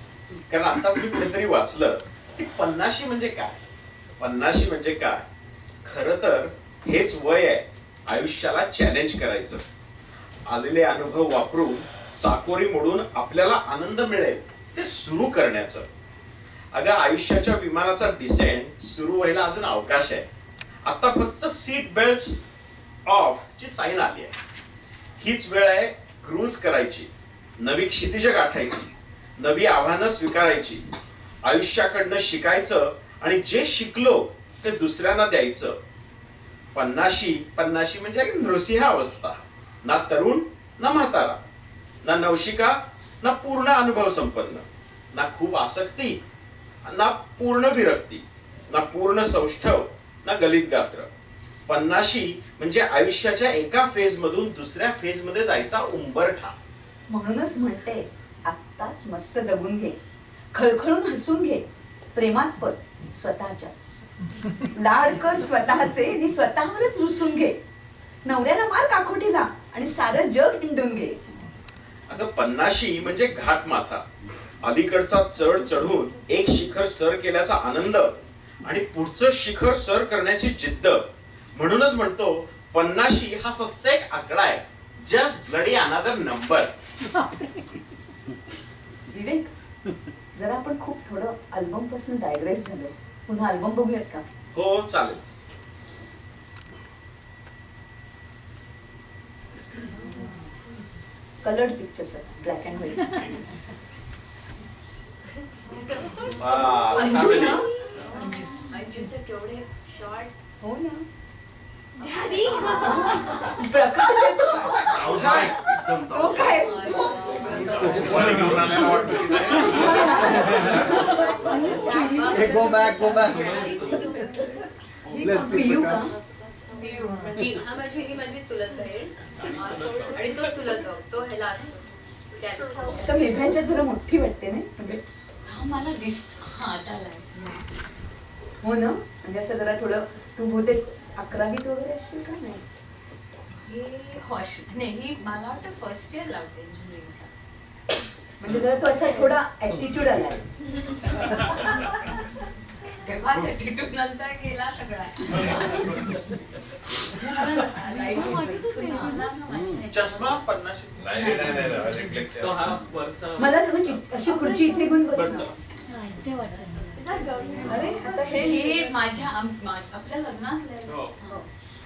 कारण आता मी कुठेतरी वाचलं की 50 म्हणजे काय. 50 म्हणजे काय, खरं तर हेच वय आहे आयुष्याला चॅलेंज करायचं, आलेले अनुभव वापरून चाकोरी मोडून आपल्याला आनंद मिळेल ते सुरू करण्याचं. अगं आयुष्याच्या विमानाचा डिसेंट सुरू व्हायला अजून अवकाश आहे. आता फक्त सीट बेल्ट ऑफ ची साईन आली आहे. हीच वेळ आहे क्रूज करायची, नवी क्षितिज गाठायची, नवी आव्हानं स्वीकारायची, आयुष्याकडनं शिकायचं आणि जे शिकलो ते दुसऱ्यांना द्यायचं. 50 म्हणजे नृसिंह अवस्था, ना तरुण ना म्हातारा, ना नवशिका ना पूर्ण अनुभव संपन्न, ना खूप आसक्ती ना पूर्ण विरक्ती, ना पूर्ण सौष्ठव ना गलित गात्र. 50 म्हणजे आयुष्याच्या एका फेज मधून दुसऱ्या फेज मध्ये जायचा उंबरठा. म्हणूनच म्हणते आत्ताच मस्त जगून घे, खळखळून हसून घे, प्रेमात पड स्वतःच्या, लाड कर स्वतःचे आणि स्वतःवरच रुसून घे, नवऱ्याला मार काखोटीला आणि सारं जग हिंडून घे. अगं 50 म्हणजे घाट माथा, अलीकडचा चढ चढून एक शिखर सर केल्याचा आनंद आणि पुढचं शिखर सर करण्याची जिद्द. म्हणूनच म्हणतो 50 हा फक्त एक आकडा आहे, जस्ट ब्लडी अनदर नंबर. विवेक, जरा आपण खूप थोडं अल्बम पासून डायग्रेस झालो, पुन्हा अल्बम बघूयात का? हो चालेल. कलर्ड पिक्चर्स आहेत, ब्लॅक अँड व्हाईट. अंजूचे केवढे शॉर्ट. हो ना. डॅडी प्रकाश येतो. तो काय Go back. पियू का? हा ही माझी चुलत बहीण आणि तो चुलत भाऊ, तो ह्याला असतो. असं मेघाच्या जरा मोठी वाटते नाही म्हणजे. मला आता हो ना, म्हणजे असं जरा थोडं तू बहुतेक 11वीत वगैरे असशील का? नाही ही मला वाटतं फर्स्ट इयर लावते इंजिनिअरिंगचा. म्हणजे जरा तो असा थोडा ऍटिट्यूड आलाय. तेव्हाच ऍटिट्यूड नंतर गेला सगळा. चष्मा 50 तो हा वरचा. मला समज अशी खुर्ची इथे घेऊन बस ना. अरे आता हे माझ्या आपल्या लग्नात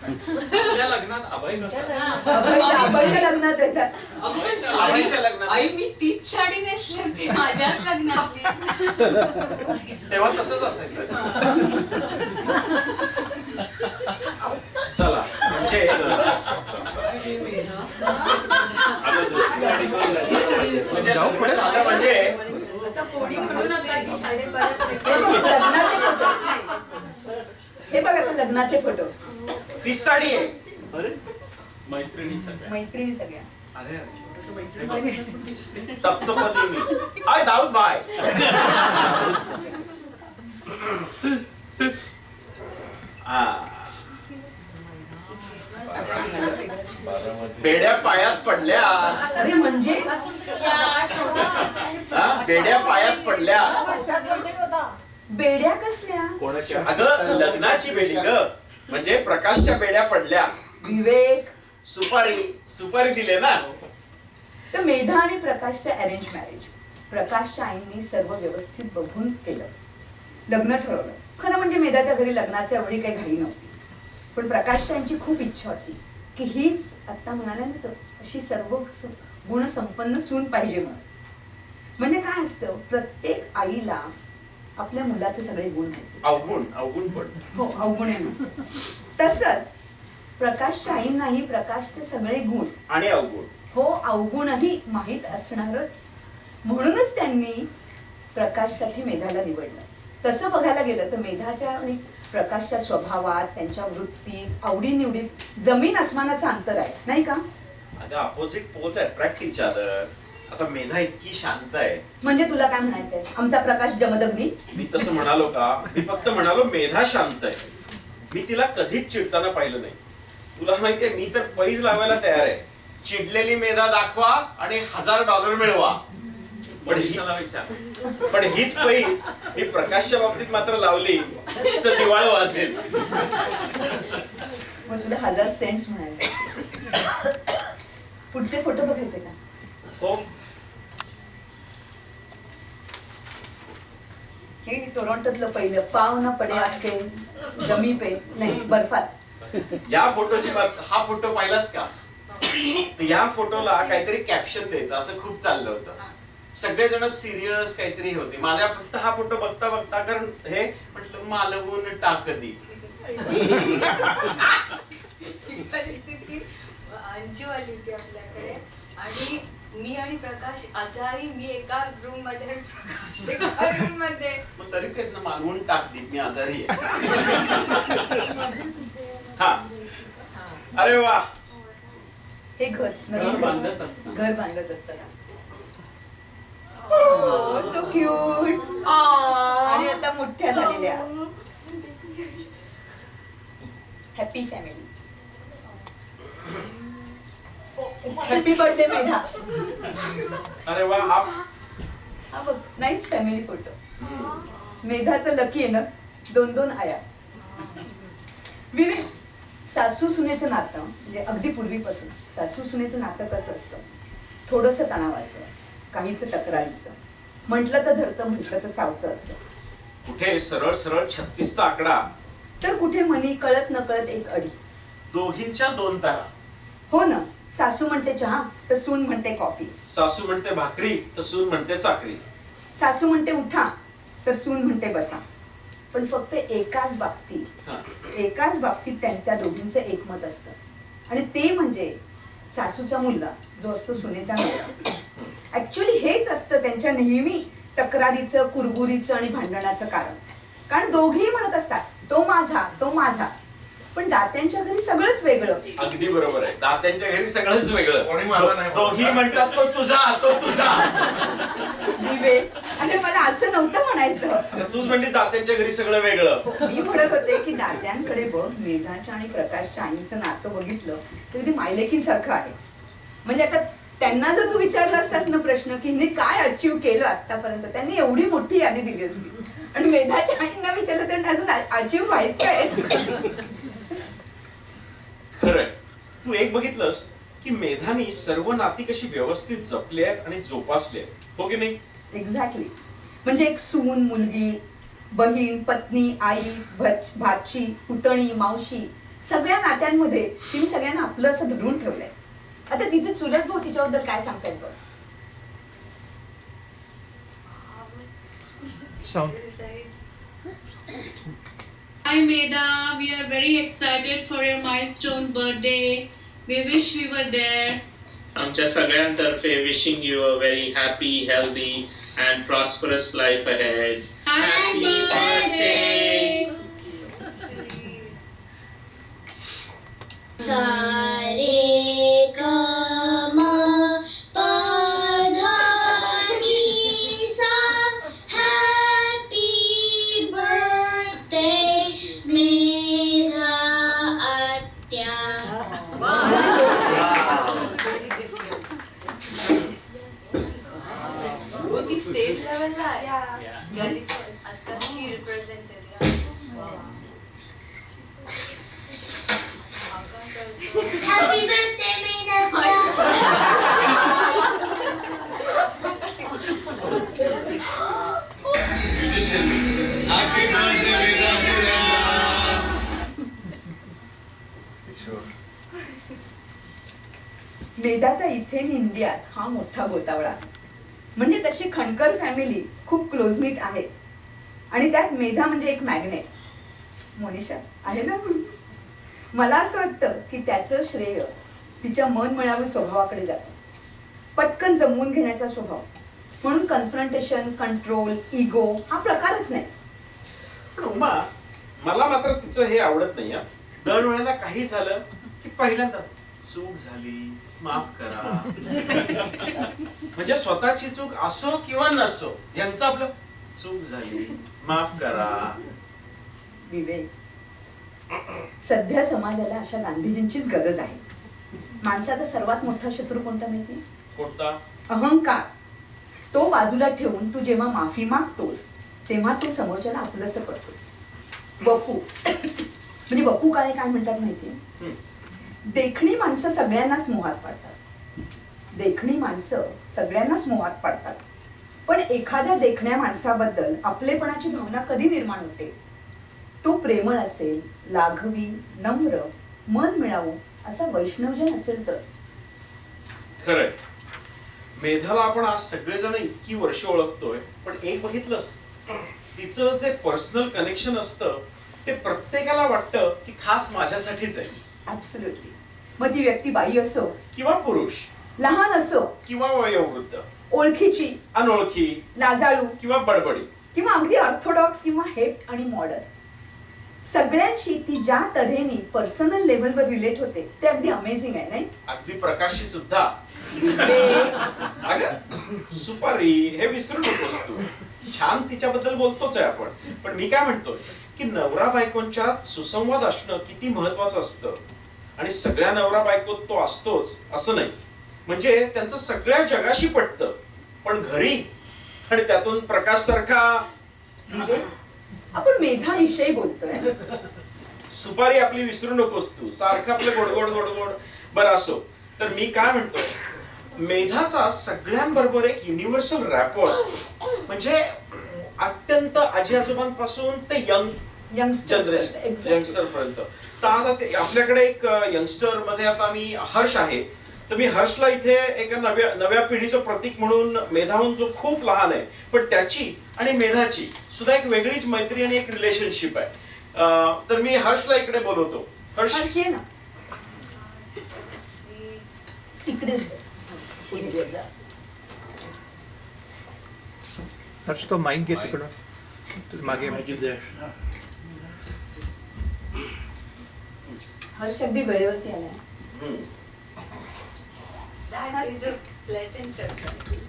आपल्या लग्नात अभय कसा? अभयच्या लग्नात येतात. अभयच्या लग्नात आई मी तीच साडी नेसली होती माझ्याच लग्नातली. तेव्हा तसंच असायचं. चला म्हणजे जाऊ पुढे झालं म्हणजे हे बघा लग्नाचे फोटो. तीच साडी आहे. अरे मैत्रिणी सगळ्या. तप्तपदी मी. हाय दाऊद बाय. बेड्या पायात पडल्या. अरे म्हणजे बेड्या पायात पडल्या. बेड्या कसल्या? अगं लग्नाची बेडी ग, म्हणजे प्रकाशच्या बेड्या पडल्या. विवेक, सुपारी दिले ना. तर मेधा आणि प्रकाशचे अरेंज मॅरेज प्रकाशच्या आईंनी सर्व व्यवस्थित बघून केलं, लग्न ठरवलं. खरं म्हणजे मेधाच्या घरी लग्नाच्या एवढी काही घाई नव्हती, पण प्रकाशच्या आईंची खूप इच्छा होती की हीच आता म्हणाल्या ना तर अशी सर्व गुणसंपन्न सून पाहिजे म्हणून. म्हणजे काय असतं, प्रत्येक आईला आपल्या मुलाचे सगळे गुण माहिती. अवगुण पण. हो अवगुण आहे. तसंच प्रकाशच्या आईंनाही प्रकाशचे सगळे गुण आणि अवगुण हो अवगुणही माहीत असणारच. म्हणूनच त्यांनी प्रकाशसाठी मेधाला निवडलं. तसं बघायला गेलं तर मेधाच्या आणि प्रकाशच्या स्वभावात, त्यांच्या वृत्तीत, आवडीनिवडीत जमीन आसमानाचं अंतर आहे, नाही का? अगं opposite poles attract each other. आता मेधा इतकी शांत आहे. म्हणजे तुला काय म्हणायचंय, आमचा प्रकाश जमदग्नी? मी तसं म्हणालो का? मी फक्त म्हणालो मेधा शांत आहे. मी तिला कधीच चिडताना पाहिलं नाही. तुला माहितीये मी तर पैज लावायला तयार आहे. चिडलेली मेधा दाखवा आणि $1000 मिळवा. पण हीच पैज मी प्रकाशच्या बाबतीत मात्र लावली तर दिवाळ वाजेल. मग तुला 1000 सेंट्स म्हणाले. पुढचे फोटो बघायचे का? हो. हे टोरंटोतलं पहिलं पाव ना पडे आटके जमी पे नाही बर्फात. या फोटोची हा फोटो पाहिलास का? या फोटोला काहीतरी कॅप्शन द्यायचं असं खूप चाललं होतं. सगळेजण सिरियस काहीतरी होते. माझ्या फक्त हा फोटो बघता बघता, कारण हे म्हटलं मालवून टाकदी. अंजू आली होती आपल्याकडे आणि मी आणि प्रकाश आजारी, मी एका रूम मध्ये आणि प्रकाश एका रूम मध्ये. मग तरी तेच ना, मालवून टाकदी, मी आजारी आहे. हा, अरे वा. हे घर नवीन बांधत असताना. घर बांधत असताना. So cute. आणि आता मोठ्या झालेल्या. Happy family. Happy birthday Medha. अरे वा. हा बघ, नाईस फॅमिली फोटो. मेधाचं लकी आहे ना, 2-2 आया. विवेक, सासू सुनेचं नातं म्हणजे अगदी पूर्वीपासून सासू सुनेचं नातं कसं असतं? थोडंसं तणावाचं, काहीच तक्रारीचं, म्हटलं तर धरतं, म्हटलं तर चावतं असं. कुठे सरळ सरळ 36चा आकडा, तर कुठे मनी कळत नकळत एक अडी. दोघींच्या 2 तारा. हो ना, सासू म्हणते चहा तर सून म्हणते कॉफी. सासू म्हणते भाकरी तर सून म्हणते चाकरी. सासू म्हणते उठा तर सून म्हणते बसा. पण फक्त एकाच बाबतीत त्या दोघींचं एकमत असतं, आणि ते म्हणजे सासूचा मुलगा जो असतो सुनेचा नवरा. ऍक्च्युअली हेच असतं त्यांच्या नेहमी तक्रारीचं, कुरबुरीचं आणि भांडणाचं कारण. कारण दोघेही म्हणत असतात तो माझा, तो माझा. पण दात्यांच्या घरी सगळंच वेगळं. अगदी बरोबर आहे. दात्यांच्या घरी सगळंच वेगळं. कोणी मला नाही. दोघी म्हणतात तो तुझा, तो तुझा. विवेक, अरे मला असं नव्हतं म्हणायचं. तूच म्हणली दात्यांच्या घरी सगळं वेगळं. मी म्हणत होते की दात्यांकडे बघ, मेधाच्या आणि प्रकाशच्या आईचं नातं बघितलं तर ते मायलेकींसारखं आहे. म्हणजे आता त्यांना जर तू विचारला असतास ना प्रश्न की हिने काय अचीव्ह केलं आतापर्यंत, त्यांनी एवढी मोठी यादी दिली असती. आणि मेधाच्या आईंना विचारलं तर अजून अचीव्ह व्हायचं आहे. खरंय. तू एक बघितलंस की मेधानी सर्व नाती कशी व्यवस्थित जपली आहेत आणि जोपासली आहेत, हो की नाही? एक्झॅक्टली. म्हणजे एक सून, मुलगी, बहीण, पत्नी, आई, भाची, पुतणी, मावशी, सगळ्या नात्यांमध्ये तिने सगळ्यांना आपलं असं धरून ठेवलंय. आता तिचे चुलत भाऊ तिच्याबद्दल काय सांगतायत बघ. Hi Medha, we are very excited for your milestone birthday. We wish we were there. आमच्या सगळ्यांतर्फे wishing you a very happy, healthy and prosperous life ahead. Happy birthday! सारे ग म प ध नि सा. हॅपी बर्थडे मेधा आत्या. ती स्टेट लेवलला कॅलिफोर्निया आता she represented. Happy birthday Medha. मेधाचा इथेन इंडियात हा मोठा गोतावळा. म्हणजे तशी खणकर फॅमिली खूप क्लोजनीट आहेच, आणि त्यात मेधा म्हणजे एक मॅग्नेट. मोनिशा आहे ना. मला असं वाटतं की त्याचं श्रेय तिच्या मन मिळावं स्वभावाकडे जातं. पटकन जमवून घेण्याचा स्वभाव. म्हणून कन्फ्रंटेशन, कंट्रोल, इगो हा प्रकारच नाही. पण उमा, मला मात्र तिचं हे आवडत नाही. दरवेळेला काही झालं की पहिल्यांदा चूक झाली, माफ करा. म्हणजे स्वतःची चूक असो किंवा नसो, यांचं आपलं चूक झाली, माफ करा. विवेक, सध्या समाजाला अशा गांधीजींचीच गरज आहे. माणसाचा सर्वात मोठा शत्रू कोणता माहिती? कोणता? अहंकार. तो बाजूला ठेवून तू जेव्हा माफी मागतोस तेव्हा तू समोरच्याला आपलंसं करतोस. वपू म्हणजे वपू काळे काय म्हणतात माहितीये? देखणी माणसं सगळ्यांनाच मोहात पाडतात. देखणी माणसं सगळ्यांनाच मोहात पाडतात. पण एखाद्या देखण्या माणसाबद्दल आपलेपणाची भावना कधी निर्माण होते? तो प्रेमळ असेल, लाघवी, नम्र, मन मिळावू असा वैष्णवजन असेल तर. खरंय, मेधाला आपण आज सगळेजण इतकी वर्ष ओळखतोय, पण एक बघितलंस, तिचं जे पर्सनल कनेक्शन असतं ते प्रत्येकाला वाटतं की खास माझ्यासाठीच आहे. ऍब्सोल्युटली. मग ती व्यक्ती बाई असो किंवा पुरुष, लहान असो किंवा वयोवृद्ध, ओळखीची, अनोळखी, लाजाळू किंवा बडबडी, किंवा अगदी ऑर्थोडॉक्स किंवा हेप आणि मॉडर्न, सगळ्यांशी ती ज्या तऱ्हेने पर्सनल लेव्हलवर रिलेट होते ते अगदी अमेझिंग आहे, नाही? अगदी प्रकाशशी सुद्धा. अगं सुपारी हे विसरू नकोस तू. छान तिच्याबद्दल बोलतोच आहे आपण, पण मी काय म्हणतोय की नवरा बायकोंच्यात सुसंवाद असणं किती महत्वाचं असतं. आणि सगळ्या नवरा बायकोत तो असतोच असं नाही, म्हणजे त्यांचं सगळ्या जगाशी पटतं, पण घरी आणि त्यातून प्रकाश सारखा. आपण मेधाविषयी बोलतोय. सुपारी आपली विसरू नकोस तू, सारखं आपलं गोडगोड गोडगोड. बरं असो, तर मी काय म्हणतोय, मेधाचा सगळ्यांबरोबर एक युनिव्हर्सल रॅपो असतो. म्हणजे अत्यंत आजी आजोबांपासून ते यंगस्टर पर्यंत. तर आज आपल्याकडे एक यंगस्टर मध्ये आता मी हर्ष आहे, तर मी हर्षला इथे एका नव्या पिढीचं प्रतीक म्हणून, मेधाहून जो खूप लहान आहे पण त्याची आणि मेधाची सुद्धा एक वेगळीच मैत्री आणि एक रिलेशनशिप आहे. तर मी हर्षला इकडे बोलवतो. हर्ष ये ना इकडेच बस. हर्ष तो माईक घे तिकडून मागे. हर्ष अगदी वेळेवरती आलाय. That is a pleasant surprise.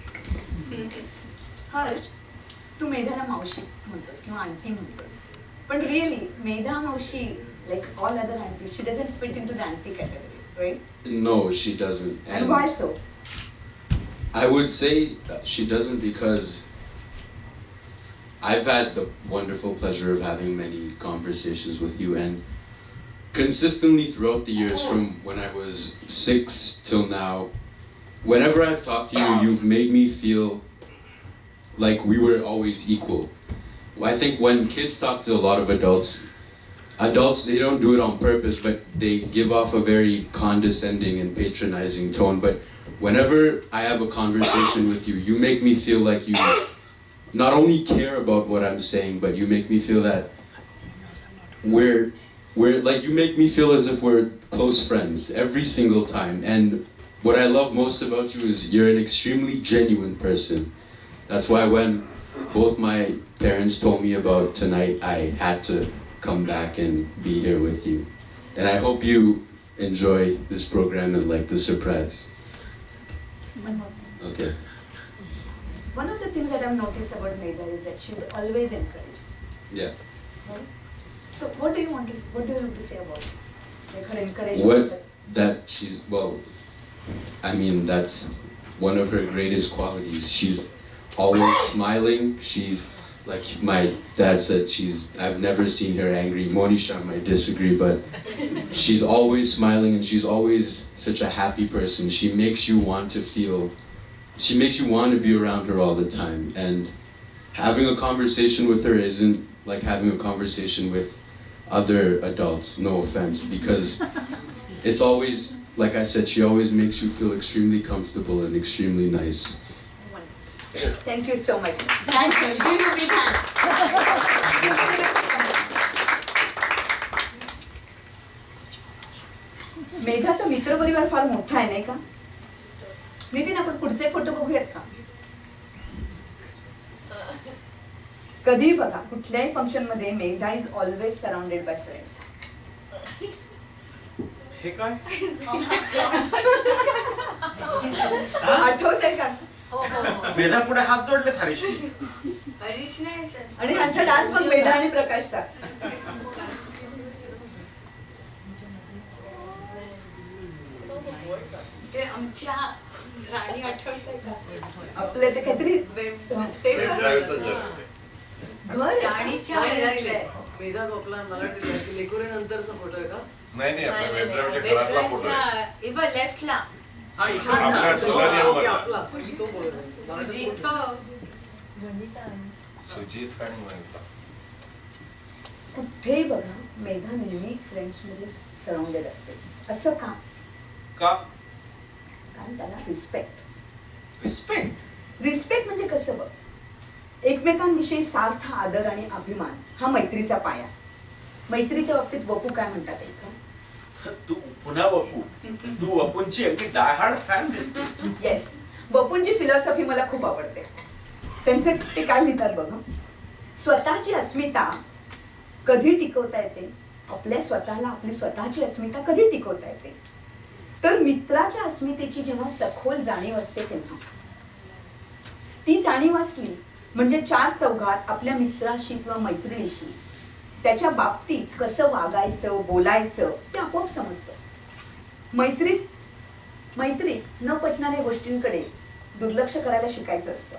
Harsh, तू मेधाला मावशी म्हणतोस किंवा आंटी म्हणतोस, पण रिअली मेधा मावशी, like all other aunties, she doesn't fit into the auntie category, right? No, she doesn't. And why so? I would say she doesn't because I've had the wonderful pleasure of having many conversations with you, and consistently throughout the years from when I was 6 till now, whenever I've talked to you, you've made me feel like we were always equal. I think when kids talk to a lot of adults, they don't do it on purpose, but they give off a very condescending and patronizing tone. But whenever I have a conversation with you, you make me feel like you not only care about what I'm saying, but you make me feel that we're like, you make me feel as if we're close friends every single time. And what I love most about you is you're an extremely genuine person. That's why when both my parents told me about tonight, I had to come back and be here with you. And I hope you enjoy this program and like the surprise. Okay. One of the things that I've noticed about Medha is that she's always encouraged. Yeah. Right? So what do you have to say about it? Like her encouragement? That she's, well, I mean, that's one of her greatest qualities. She's always smiling. She's, like my dad said, I've never seen her angry. Monisha might disagree, but she's always smiling and she's always such a happy person. She makes you want to be around her all the time. And having a conversation with her isn't like having a conversation with other adults, no offense, because it's always, like I said, she always makes you feel extremely comfortable and extremely nice. Thank you so much. Thank you. Give me thanks. मेधाचा मित्रपरिवार फार मोठा आहे, नाही का? नितीन, आपण पुढचे photo बघूयात का? कधी बघा, कुठल्याही फंक्शन मध्ये Medha is always surrounded by friends. हे काय आठवतंय का? मेधा पुढे हात जोडले हरीशने. हरीश नाही सर. आणि ह्यांचा डान्स मग मेधा आणि प्रकाशचा. ते आमच्या राणी आठवतंय का? आपले ते काहीतरी घर राणीच्या घरातलं आहे. मेधा झोपला मला लेकुरे नंतरचा फोटो आहे का? नाही आपल्या वेबड्रावच्या घरातला फोटो आहे. इवन लेफ्टला आपल्या सोलारियममधला. सुजित सुजित आणि वनिता. कुठेही बघा मेधा नेहमी फ्रेंड्समध्ये सराउंडेड असते. असं का? कारण त्याला रिस्पेक्ट म्हणजे कसं बघ, एकमेकांविषयी सार्थ आदर आणि अभिमान हा मैत्रीचा पाया. मैत्रीच्या बाबतीत वपू काय म्हणतात ऐका? तू पुन्हा वपू, तू वपूंची अगदी डायहार्ड फॅन दिसते. येस, वपूंची फिलॉसॉफी मला खूप आवडते. त्यांचे ते काय लिहितात बघ, स्वतःची अस्मिता कधी टिकवता येते? आपल्या स्वतःला आपली स्वतःची अस्मिता कधी टिकवता येते? तर मित्राच्या अस्मितेची जेव्हा सखोल जाणीव असते तेव्हा. ती जाणीव असली म्हणजे चार चौघात आपल्या मित्राशी किंवा मैत्रिणीशी त्याच्या बाबतीत कसं वागायचं बोलायचं ते आपोआप समजतं. मैत्रीत न पटणाऱ्या गोष्टींकडे दुर्लक्ष करायला शिकायचं असतं.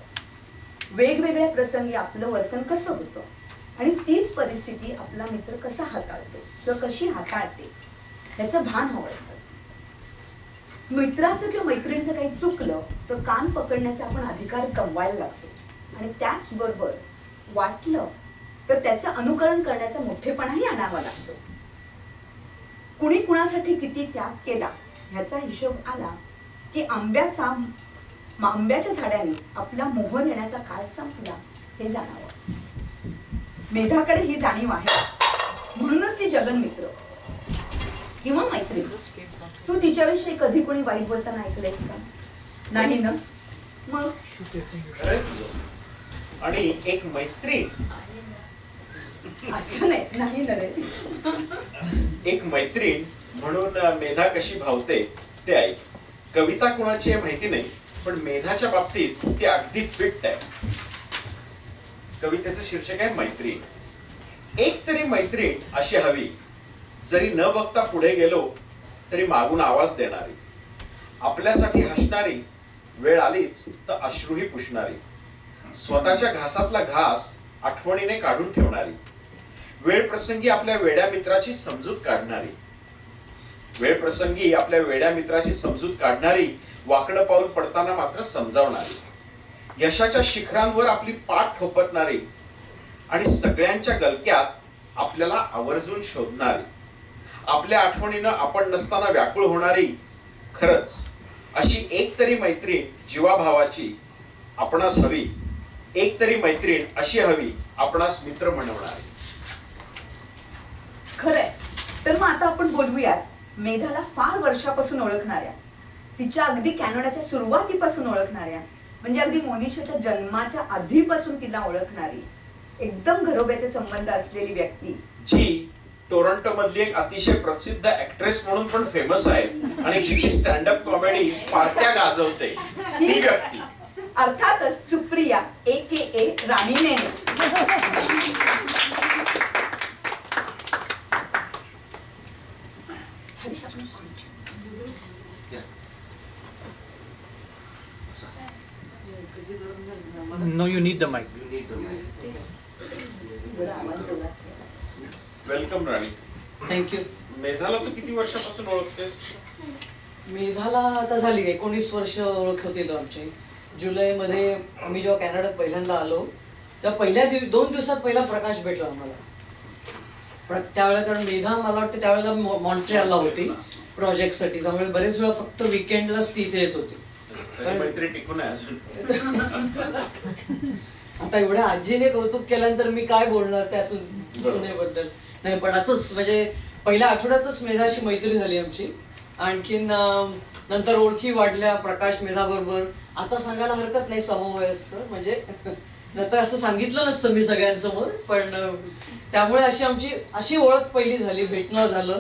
वेगवेगळ्या प्रसंगी आपलं वर्तन कसं होतं आणि तीच परिस्थिती आपला मित्र कसा हाताळतो किंवा कशी हाताळते ह्याचं भान हवं असतं. मित्राचं किंवा मैत्रिणीचं काही चुकलं तर कान पकडण्याचा आपण अधिकार गमवायला लागतो आणि त्याचबरोबर वाटलं तर त्याचं अनुकरण करण्याचा मोठेपणाही आणावा लागतो. कुणी कुणासाठी किती त्याग केला ह्याचा हिशोब आला की आंब्याच्या झाडाने आपला मोह नेण्याचा काळ संपला हे जाणावं. मेधाकडे ही जाणीव आहे, म्हणूनच ती जगनमित्र किंवा मैत्रीण. तू तिच्याविषयी कधी कोणी वाईट बोलताना ऐकलंयस का? नाही ना? मग आणि एक मैत्रीण असं नाही ना रे. एक मैत्रीण म्हणून मेधा कशी भावते ते ऐक. कविता कोणाची आहे माहिती नाही, पण मेधाच्या बाबतीत ती अगदी फिट आहे. कवितेचं शीर्षक आहे मैत्रीण. एक तरी मैत्रीण अशी हवी, जरी न बघता पुढे गेलो तरी मागून आवाज देणारी, आपल्यासाठी हसणारी, वेळ आलीच तर अश्रूही पुसणारी, स्वतःच्या घासातला घास आठवणीने काढून ठेवणारी, वेळ प्रसंगी आपल्या वेड्या मित्राची समजूत काढणारी, वाकडं पाऊल पडताना मात्र समजावणारी, यशाच्या शिखरांवर आपली पाठ ठोपटणारी आणि सगळ्यांच्या गलक्यात आपल्याला आवर्जून शोधणारी, आपल्या आठवणीनं आपण नसताना व्याकुळ होणारी. खरंच अशी एक तरी मैत्रीण जीवाभावाची आपणास हवी. एक तरी मैत्रीण अशी हवी आपणास मित्र म्हणवणारी. खरंय. तर मग आता आपण बोलूयात मेधाला फार वर्षापासून ओळखणाऱ्या, तिच्या अगदी कॅनडाच्या सुरुवातीपासून ओळखणाऱ्या, म्हणजे अगदी मोनिशाच्या जन्माच्या आधीपासून तिला ओळखणारी, एकदम घरोब्याचे संबंध असलेली व्यक्ती, जी टोरंटो मधली एक अतिशय प्रसिद्ध ऍक्ट्रेस म्हणून पण फेमस आहे आणि जिची स्टँडअप कॉमेडी पार्ट्या गाजवते, ही व्यक्ती अर्थातच Supriya AKA Rani Nene. No, you need the mic. Welcome Rani. Thank you. मेधाला तू किती वर्षापासून ओळखतेस? मेधाला आता झाली 19 वर्ष ओळख होती आमची. जुलैमध्ये आम्ही जेव्हा कॅनडात पहिल्यांदा आलो त्या पहिल्या 2 दिवसात पहिला प्रकाश भेटला आम्हाला. पण त्यावेळेला कारण मेधा मला वाटतं त्यावेळेला मॉन्ट्रियलला होती प्रोजेक्टसाठी, त्यामुळे बरेच वेळा फक्त विकेंडलाच ती इथे येत होती. मैत्री टिकून आहे अजून. आता एवढ्या आजीने कौतुक केल्यानंतर मी काय बोलणार त्या सुनेबद्दल. नाही पण असंच म्हणजे पहिल्या आठवड्यातच मेधाशी मैत्री झाली आमची. आणखीन नंतर ओळखी वाढल्या प्रकाश मेधा बरोबर. आता सांगायला हरकत नाही समवयस्क, म्हणजे नंतर असं सांगितलं नसतं मी सगळ्यांसमोर, पण त्यामुळे अशी ओळख पहिली झाली, भेटणं झालं.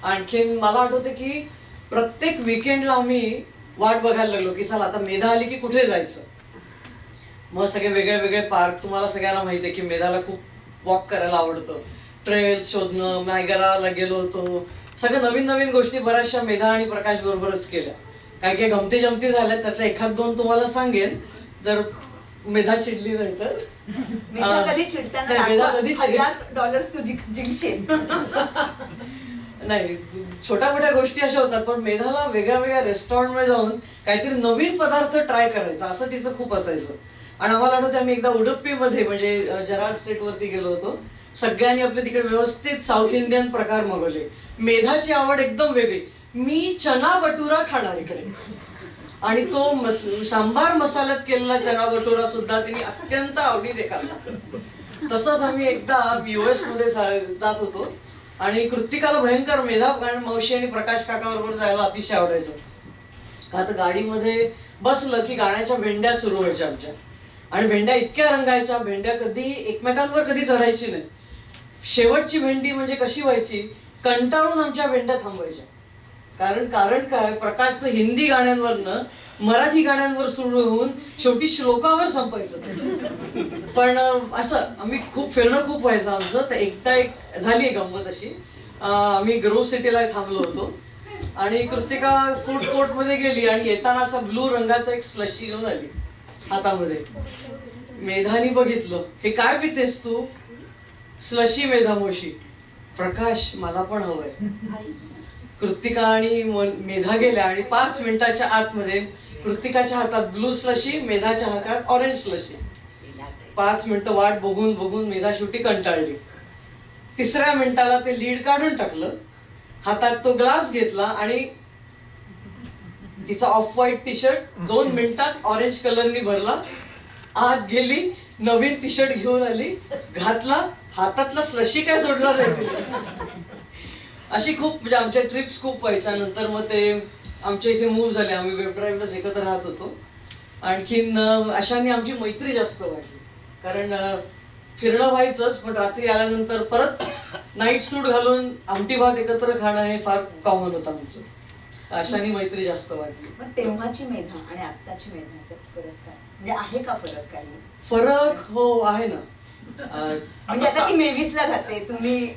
आणखीन मला आठवतं की प्रत्येक विकेंडला आम्ही वाट बघायला लागलो की चला आता मेधा आली की कुठे जायचं. मग सगळे वेगळे वेगळे पार्क, तुम्हाला सगळ्यांना माहिती आहे की मेधाला खूप वॉक करायला आवडतं, ट्रेल्स शोधणं, नायगराला गेलो होतो, सगळ्या नवीन नवीन गोष्टी बऱ्याचशा मेधा आणि प्रकाश बरोबरच केल्या. काही काही गमती जमती झाल्या, त्यातल्या 1-2 तुम्हाला सांगेन जर मेधा चिडली नाही तर मेधा कधी चिडताना नाही, मेधा दाखवा, कधी चिड- $1000 तू जिंकशील. नाही छोट्या मोठ्या गोष्टी अशा होतात, पण मेधाला वेगळ्या वेगळ्या रेस्टॉरंटमध्ये जाऊन काहीतरी नवीन पदार्थ ट्राय करायचा असं तिचं खूप असायचं. आणि आम्हाला आठवतं आम्ही एकदा उडुपीमध्ये म्हणजे जराड स्ट्रीट वरती गेलो होतो. सगळ्यांनी आपल्या तिकडे व्यवस्थित साऊथ इंडियन प्रकार मागवले. मेधाची आवड एकदम वेगळी. मी चना बटुरा खाणार इकडे, आणि तो सांबार मसाल्यात केलेला चना बटुरा सुद्धा तिने अत्यंत आवडीने खाल्ला. तसंच आम्ही एकदा US मध्ये जात होतो आणि कृतिकाला भयंकर मेधा मावशी आणि प्रकाश काकाबरोबर जायला अतिशय आवडायचं. का तर गाडीमध्ये बसलं की गाण्याच्या भेंड्या सुरू व्हायच्या आमच्या, आणि भेंड्या इतक्या रंगायच्या, भेंड्या कधी एकमेकांवर कधी चढायची नाही. शेवटची भेंडी म्हणजे कशी व्हायची, कंटाळून आमच्या भेंड्या थांबवायच्या. कारण काय, प्रकाशचं हिंदी गाण्यांवरनं मराठी गाण्यांवर सुरू होऊन शेवटी श्लोकावर संपायचं. पण असं आम्ही खूप फिरणं खूप व्हायचं आमचं. तर एकदा एक झाली गंमत अशी, आम्ही ग्रोव्ह सिटीला थांबलो होतो आणि कृतिका फूड कोर्ट मध्ये गेली आणि येताना असा ब्लू रंगाचा एक स्लशी घेऊन आली हातामध्ये. मेधानी बघितलं, हे काय पितेस तू? स्लशी. मेधा मावशी, प्रकाश मला पण हवंय. कृतिका आणि मेधा गेल्या आणि 5 मिनिटाच्या आतमध्ये कृतिकाच्या हातात ब्लू स्लशी, मेधाच्या हातात ऑरेंज स्लशी. 5 मिनिटं वाट बघून बघून मेधा शेवटी कंटाळली. 3ऱ्या मिनिटाला ते लीड काढून टाकलं, हातात तो ग्लास घेतला आणि तिचा ऑफ व्हाईट टी शर्ट 2 मिनिटात ऑरेंज कलरनी भरला. आत गेली, नवीन टी शर्ट घेऊन आली, घातला, हातातला स्लशी काय सोडला नाही. अशी खूप म्हणजे आमच्या ट्रिप्स खूप व्हायच्या. नंतर मग ते आमच्या इथे मूव्ह झाले, आम्ही वेब ड्राईव्हलाच एकत्र राहत होतो. आणखीन अशाने आमची मैत्री जास्त वाढली, कारण फिरणं व्हायचंच, पण रात्री आल्यानंतर परत नाईट सूट घालून आमटी भात एकत्र खाणं हे फार कॉमन होतं आमचं. अशाने मैत्री जास्त वाढली. पण तेव्हाची मेधा आणि आत्ताची मेधाच्यात फरक काय, म्हणजे आहे का फरक काही? फरक हो आहे ना. म्हणजे आता ती 23ला घाते, तुम्ही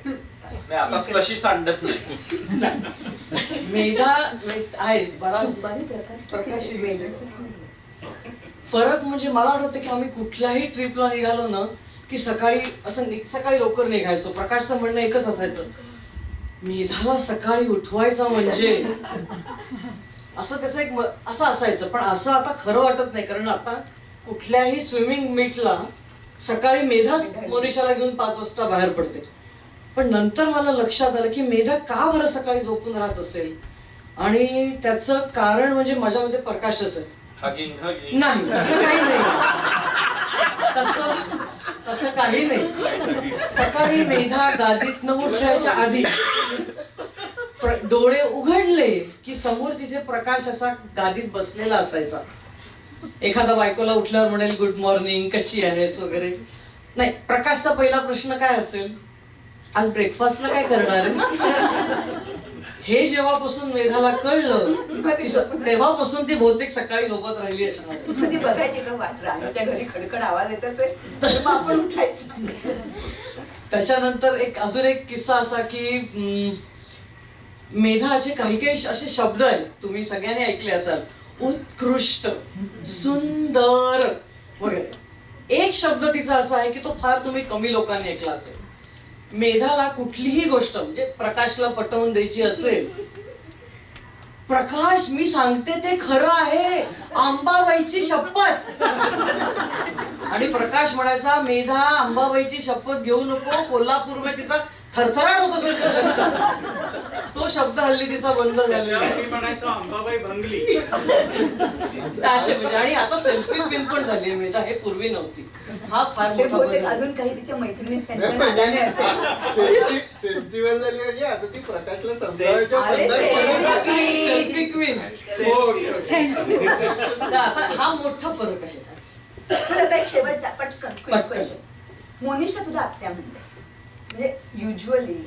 आता स्लशी सांडत नाही. मेधा आहे फरक. म्हणजे मला आठवतं की आम्ही कुठल्याही ट्रिपला निघालो ना की सकाळी लवकर निघायचो. प्रकाशचं म्हणणं एकच असायचं, मेधाला सकाळी उठवायचं म्हणजे असं त्याचं एक असं असायचं. पण असं आता खरं वाटत नाही, कारण आता कुठल्याही स्विमिंग मीटला सकाळी मेधाच मोनिशाला घेऊन 5 वाजता बाहेर पडते. पण नंतर मला लक्षात आलं की मेधा का बरं सकाळी झोपून राहत असेल, आणि त्याचं कारण म्हणजे माझ्यामध्ये प्रकाशच आहे. नाही तसं काही नाही, तसं काही नाही. सकाळी मेधा गादीतनं उठण्याच्या आधी डोळे उघडले की समोर तिथे प्रकाश असा गादीत बसलेला असायचा. एखादा बायकोला उठल्यावर म्हणेल गुड मॉर्निंग, कशी आहेस वगैरे. नाही, प्रकाशचा पहिला प्रश्न काय असेल, आज ब्रेकफास्टला काय करणार आहे? हे जेव्हापासून मेधाला कळलं तेव्हापासून ती बहुतेक सकाळी झोपत राहिली असणार. ती बघायची का राणीच्या घरी खडखड आवाज येत असेल तर मग आपण उठायचं. त्याच्यानंतर अजून एक किस्सा असा की मेधाचे काही काही असे शब्द आहेत, तुम्ही सगळ्यांनी ऐकले असाल, उत्कृष्ट, सुंदर वगैरे. एक शब्द तिचा असा आहे की तो फार तुम्ही कमी लोकांनी ऐकला असेल. मेधाला कुठलीही गोष्ट म्हणजे प्रकाशला पटवून द्यायची असेल, प्रकाश मी सांगते ते खरं आहे, अंबाबाईची शपथ. आणि प्रकाश म्हणायचा, मेधा अंबाबाईची शपथ घेऊ नको, कोल्हापूरमध्ये तिचा थरथराट होत असेल. तो शब्द हल्ली तिचा बंद झालेला. म्हणायचो अंबाबाई भंगली. असे म्हणजे, आणि आता सेल्फी पिन पण झाली मेधा, हे पूर्वी नव्हती. हा फार मोठा बदल. अजून काही तिच्या मैत्रिणी त्यांच्या नादाने असेल. सेन्सिबल झाली म्हणजे आता ती प्रकाशला समजावायच्या. हा मोठा फरक आहे. आता एक शेवटचा पटकन, मोनिशा तुला आत्या म्हणते, म्हणजे युजली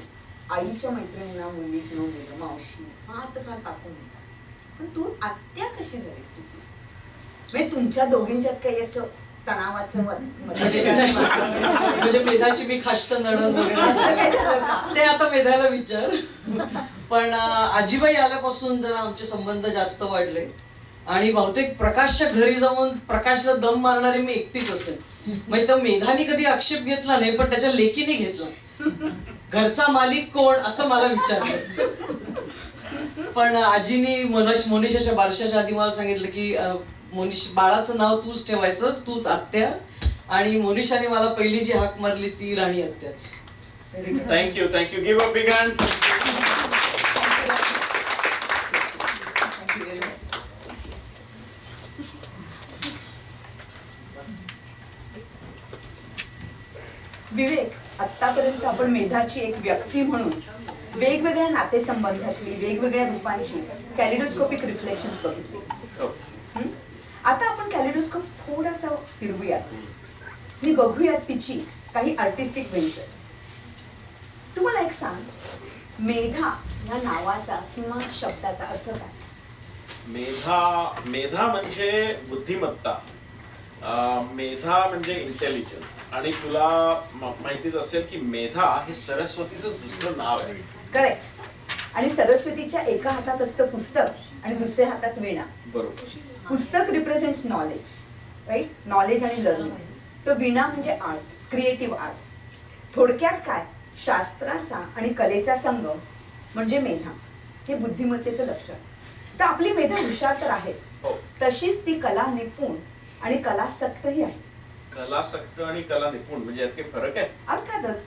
आईच्या मैत्रिणींना मुली किंवा मुलं मावशी फार तर फार काकू म्हणतात, पण तू आत्या कशी झालीस तुझी? म्हणजे तुमच्या दोघींच्यात काही असं तणावाचं म्हणजे मेधाची मी खाष्ट नणंद वगैरे ते आता मेधाला विचार. पण आजीबाई आल्यापासून जरा आमचे संबंध जास्त वाढले. आणि बहुतेक प्रकाशच्या घरी जाऊन प्रकाशला दम मारणारी मी एकटीच असेल. म्हणजे तो मेधाने कधी आक्षेप घेतला नाही, पण त्याच्या लेकीने घेतला. घरचा मालिक कोण असं मला विचारलं. पण आजीनी मोनिशाच्या बारशाच्या आधी मला सांगितलं की बाळाचं नाव तूच ठेवायचं, तूच आत्या. आणि मोनिशाने मला पहिली जी हाक मारली ती राणी आत्याच. Thank you thank you. Give a big hand. Vivek, आतापर्यंत आपण मेधाची एक व्यक्ती म्हणून वेगवेगळ्या नातेसंबंधातली वेगवेगळ्या रूपांची कॅलिडोस्कोपिक रिफ्लेक्शन्स बघितली. आता आपण कॅलिडोस्कोप थोडासा फिरवूयात आणि बघूयात तिची काही आर्टिस्टिक व्हेंचर्स. तुम्हाला एक सांग, मेधा या नावाचा किंवा शब्दाचा अर्थ काय? मेधा म्हणजे बुद्धिमत्ता, मेधा म्हणजे इंटेलिजन्स. आणि तुला माहितीच असेल की मेधा हे सरस्वतीचं दुसरं नाव आहे. करेक्ट. आणि सरस्वतीच्या एका हातात असतं पुस्तक आणि दुसऱ्या हातात वीणा. बरोबर. पुस्तक रिप्रेझेंट्स नॉलेज, राईट? नॉलेज आणि लर्निंग. तर वीणा म्हणजे आर्ट, क्रिएटिव्ह आर्ट्स. थोडक्यात काय, शास्त्राचा आणि कलेचा संगम म्हणजे मेधा. हे बुद्धिमत्तेचं लक्षण. तर आपली मेधा हुशार तर आहेच, तशीच ती कला निपुण आणि कलासक्तही आहे. कलासक्त आणि कला निपुण म्हणजे यात काही फरक आहे? अर्थातच.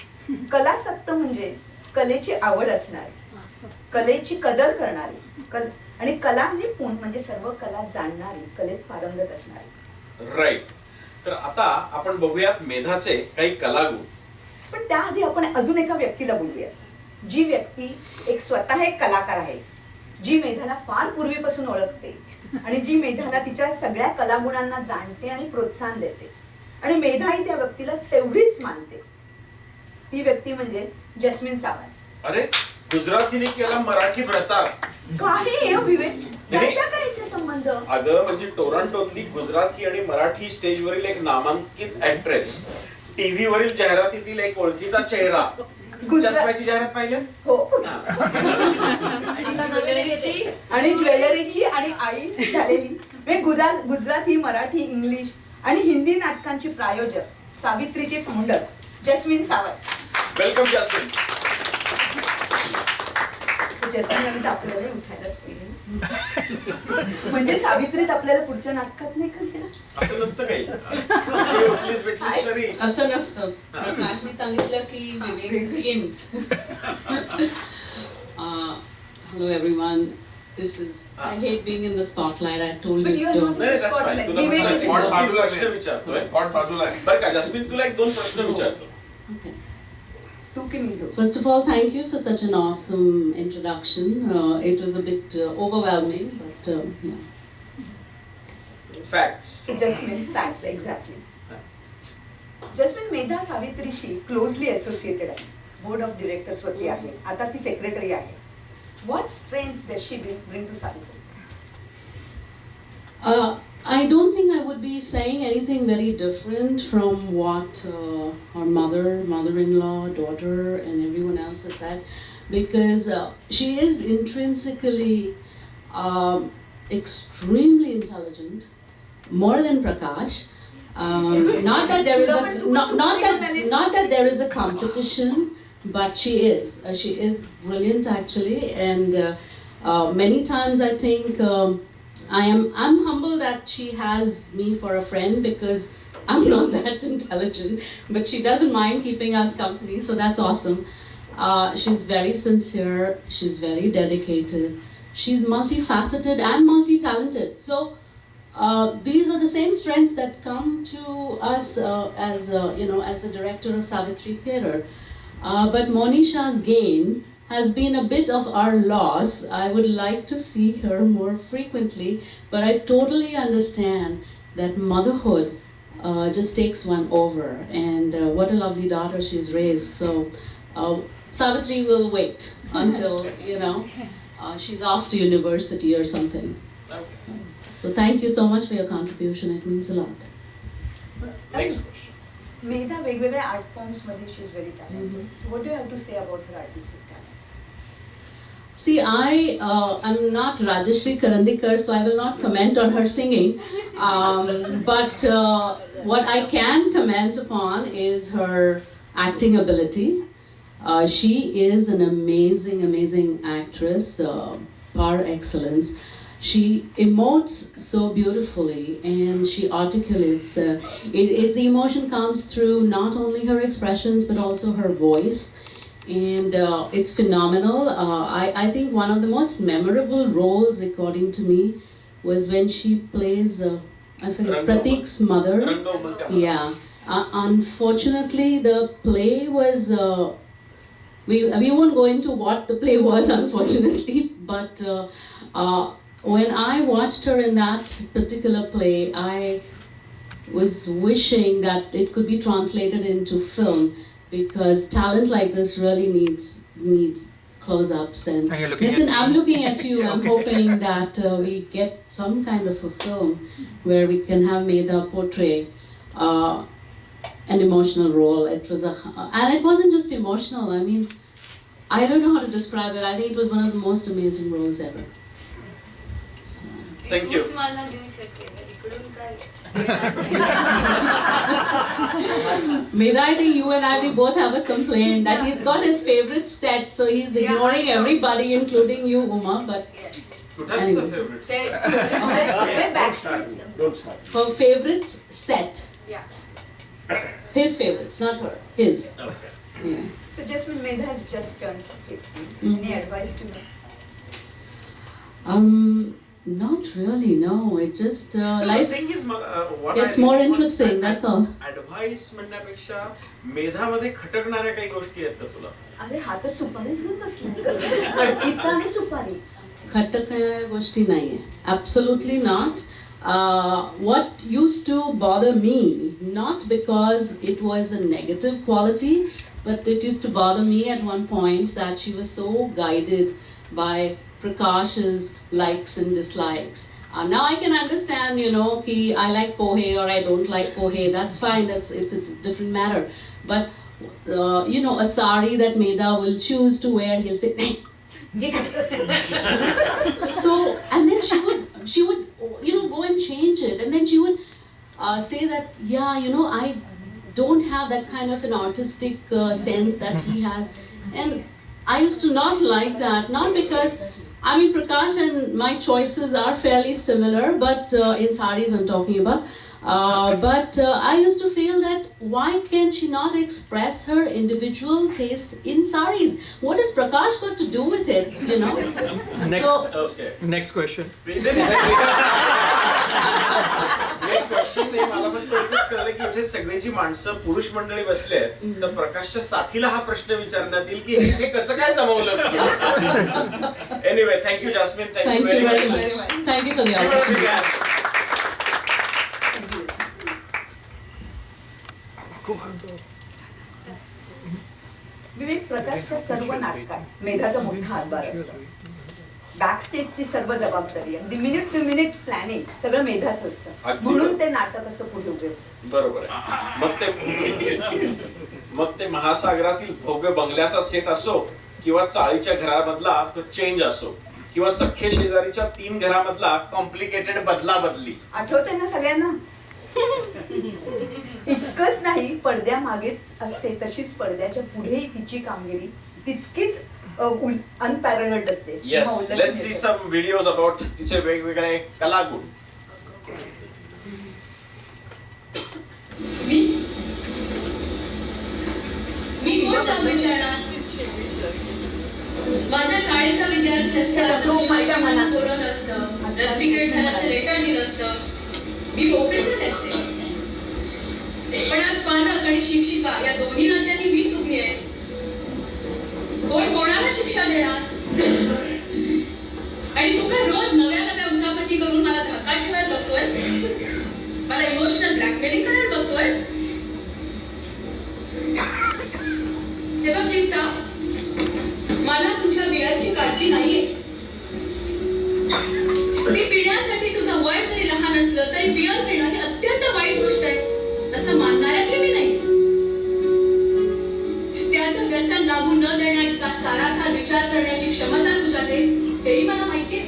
कलासक्त म्हणजे कलेची आवड असणारी, कलेची कदर करणारी, आणि कला निपुण म्हणजे सर्व कला जाणणारी, कलेत पारंगत असणारी. राईट. तर आता आपण बघूयात मेधाचे काही कलागुण. पण त्याआधी आपण अजून एका व्यक्तीला बोलूयात, जी व्यक्ती स्वतः एक कलाकार आहे, जी मेधाला फार पूर्वीपासून ओळखते आणि जी मेधाला तिच्या सगळ्या कलागुणांना जाणते आणि प्रोत्साहन देते. आणि मेधाही त्या व्यक्तीला तेवढीच मानते. ती व्यक्ती म्हणजे जस्मिन सावंत. अरे, गुजरातीने केला मराठी प्रताप. काही विवेक, त्याचा काय याचा संबंध? अगं म्हणजे टोरंटोतली गुजराती आणि मराठी स्टेजवरील एक नामांकित ऍक्ट्रेस, टीव्ही वरील जाहिरातीतील एक ओळखीचा चेहरा. चष्म्याची जाहिरात पाहिजेस? हो. आणि ज्वेलरीची आणि आई झालेली गुजराती, मराठी, इंग्लिश आणि हिंदी नाटकांची प्रायोजक, सावित्रीची फाउंडर जस्मिन सावंत. वेलकम जस्मिन. जस्मिन आपल्याला उठायलाच पाहिजे. म्हणजे सावित्रीत आपल्याला पुढच्या नाटकात नाही का घेणार? असं नसतं काही. असं नसतं. प्रकाशने सांगितलं की विवेक in. Hello everyone. This is. I hate being in the spotlight. I told you. बरं का जस्मिन, तुला एक दोन प्रश्न विचारतो. First of all, thank you for such an awesome introduction. It was a bit overwhelming, but yeah. Facts. Jasmine, facts, exactly. Jasmine Medha सावित्रीशी closely associated आहे. Board of directors वरती आहे. आता ती सेक्रेटरी आहे. What strengths does she bring to Savitri? I don't think I would be saying anything very different from what her mother, mother-in-law, daughter, and everyone else has said, because she is intrinsically extremely intelligent, more than Prakash. Not that there is not that there is a competition, but she is brilliant actually, and many times I think. I'm humble that she has me for a friend because I'm not that intelligent, but she doesn't mind keeping us company, so that's awesome. She's very sincere, she's very dedicated, she's multifaceted and multi-talented. So these are the same strengths that come to us as the director of Savitri Theatre. But Monisha's gain has been a bit of our loss. I would like to see her more frequently, but I totally understand that motherhood just takes one over, and what a lovely daughter she's raised. So Savitri will wait until she's off to university or something. So thank you so much for your contribution. It means a lot. Next question. Medha वेगवेगळ्या art forms मध्ये she is very talented. So what do you have to say about her artistic talent? See, I'm not Rajashri Karandikar, so I will not comment on her singing. But what I can comment upon is her acting ability. She is an amazing actress, par excellence. She emotes so beautifully and she articulates. The emotion comes through not only her expressions but also her voice. And it's phenomenal. I think one of the most memorable roles, according to me, was when she plays I forget, Pratik's mother. Yeah. Unfortunately, the play was. We won't go into what the play was, unfortunately. But when I watched her in that particular play, I was wishing that it could be translated into film. Because talent like this really needs close-ups. And Nathan, I'm looking at you. I'm hoping that we get some kind of a film where we can have Medha portray an emotional role. And it wasn't just emotional. I mean, I don't know how to describe it. I think it was one of the most amazing roles ever. Thank you. Medha, I think you and I, we both have a complaint that he's got his favorite set, so he's ignoring everybody, including you, Uma. But anyways. Her favorites set. Yeah. His favorites, not her. His. Okay. Yeah. So just when Medha has just turned 50, any advice to her? Not really, no. It just life. The thing is, what It's more interesting. That's all. Advice म्हणण्यापेक्षा मेधामध्ये खटकणाऱ्या काही गोष्टी आहेत का तुला? अरे हा तर सुपारीच घेऊन बसला. गीता आणि सुपारी. खटकणाऱ्या गोष्टी नाहीये. Absolutely not. What used to bother me, not because it was a negative quality, but it used to bother me at one point that she was so guided by Prakash's likes and dislikes. Now I can understand, ki I like pohe or I don't like pohe. That's fine. It's a different matter. But a sari that Medha will choose to wear, he'll say, so, and then she would go and change it, and then she would say that, I don't have that kind of an artistic sense that he has, and I used to not like that, not because. I mean, Prakash and my choices are fairly similar, but in saris I'm talking about. But I used to feel that why can she not express her individual taste in saris? What has Prakash got to do with it, Next question. मला फक्त एकच कळलं की इथे सगळी जी माणसं पुरुष मंडळी बसले आहेत तर प्रकाशच्या साथीला हा प्रश्न विचारण्यात येईल की हे कसं काय जमवलं असतं. Anyway, thank you jasmine. Thank you very much. Thank you for the opportunity. विवेक, प्रकाशच्या सर्व नाटकात मेधाचा मोठा हातभार असतो. बॅकस्टेजची सर्व जबाबदारी, अगदी मिनिट टू मिनिट प्लॅनिंग सगळं मेधाच असतं. म्हणून ते नाटक असं पुढे उभे होतं. बरोबर आहे. मग ते महासागरातील भव्य बंगल्याचा सेट असो किंवा चाळीच्या घरामधला तो चेंज असो किंवा सख्खे शेजारीच्या 3 घरामधला कॉम्प्लिकेटेड बदला बदली. आठवते ना सगळ्यांना? इतकंच नाही, पडद्यामागे असते तशीच पडद्याच्या पुढेही तिची कामगिरी तितकीच अनपॅरलड असते. Yes, let's see some videos about तिचे वेगवेगळे कलागुण. मी कोणचा विचारणार? माझ्या शाळेचा विद्यार्थी असताना तोरण असतं, रस्टिकेट झाल्याचं रेटांडी नसतं, मी भोपळीच असते. पण आज पालक आणि शिक्षिका या दोन्ही नात्यांनी मी चुकली आहे. कोण कोणाला शिक्षा देणार? आणि तू काय रोज नव्या नव्या उचापती करून मला धाकात ठेवायला बघतोयस? मला इमोशनल ब्लॅकमेलिंग करायला बघतोयस? हे बघ चिंता, मला तुझ्या बिळाची काळजी नाहीये. ती पिण्यासाठी तुझं वय जरी लहान असलं तरी बियर पिणं ही अत्यंत वाईट गोष्ट आहे असं मानणाऱ्यातली मी नाही. मद्याचं व्यसन लागू न देण्या इतका सारासा विचार करण्याची क्षमता तुझ्यात आहे हेही मला माहितीये.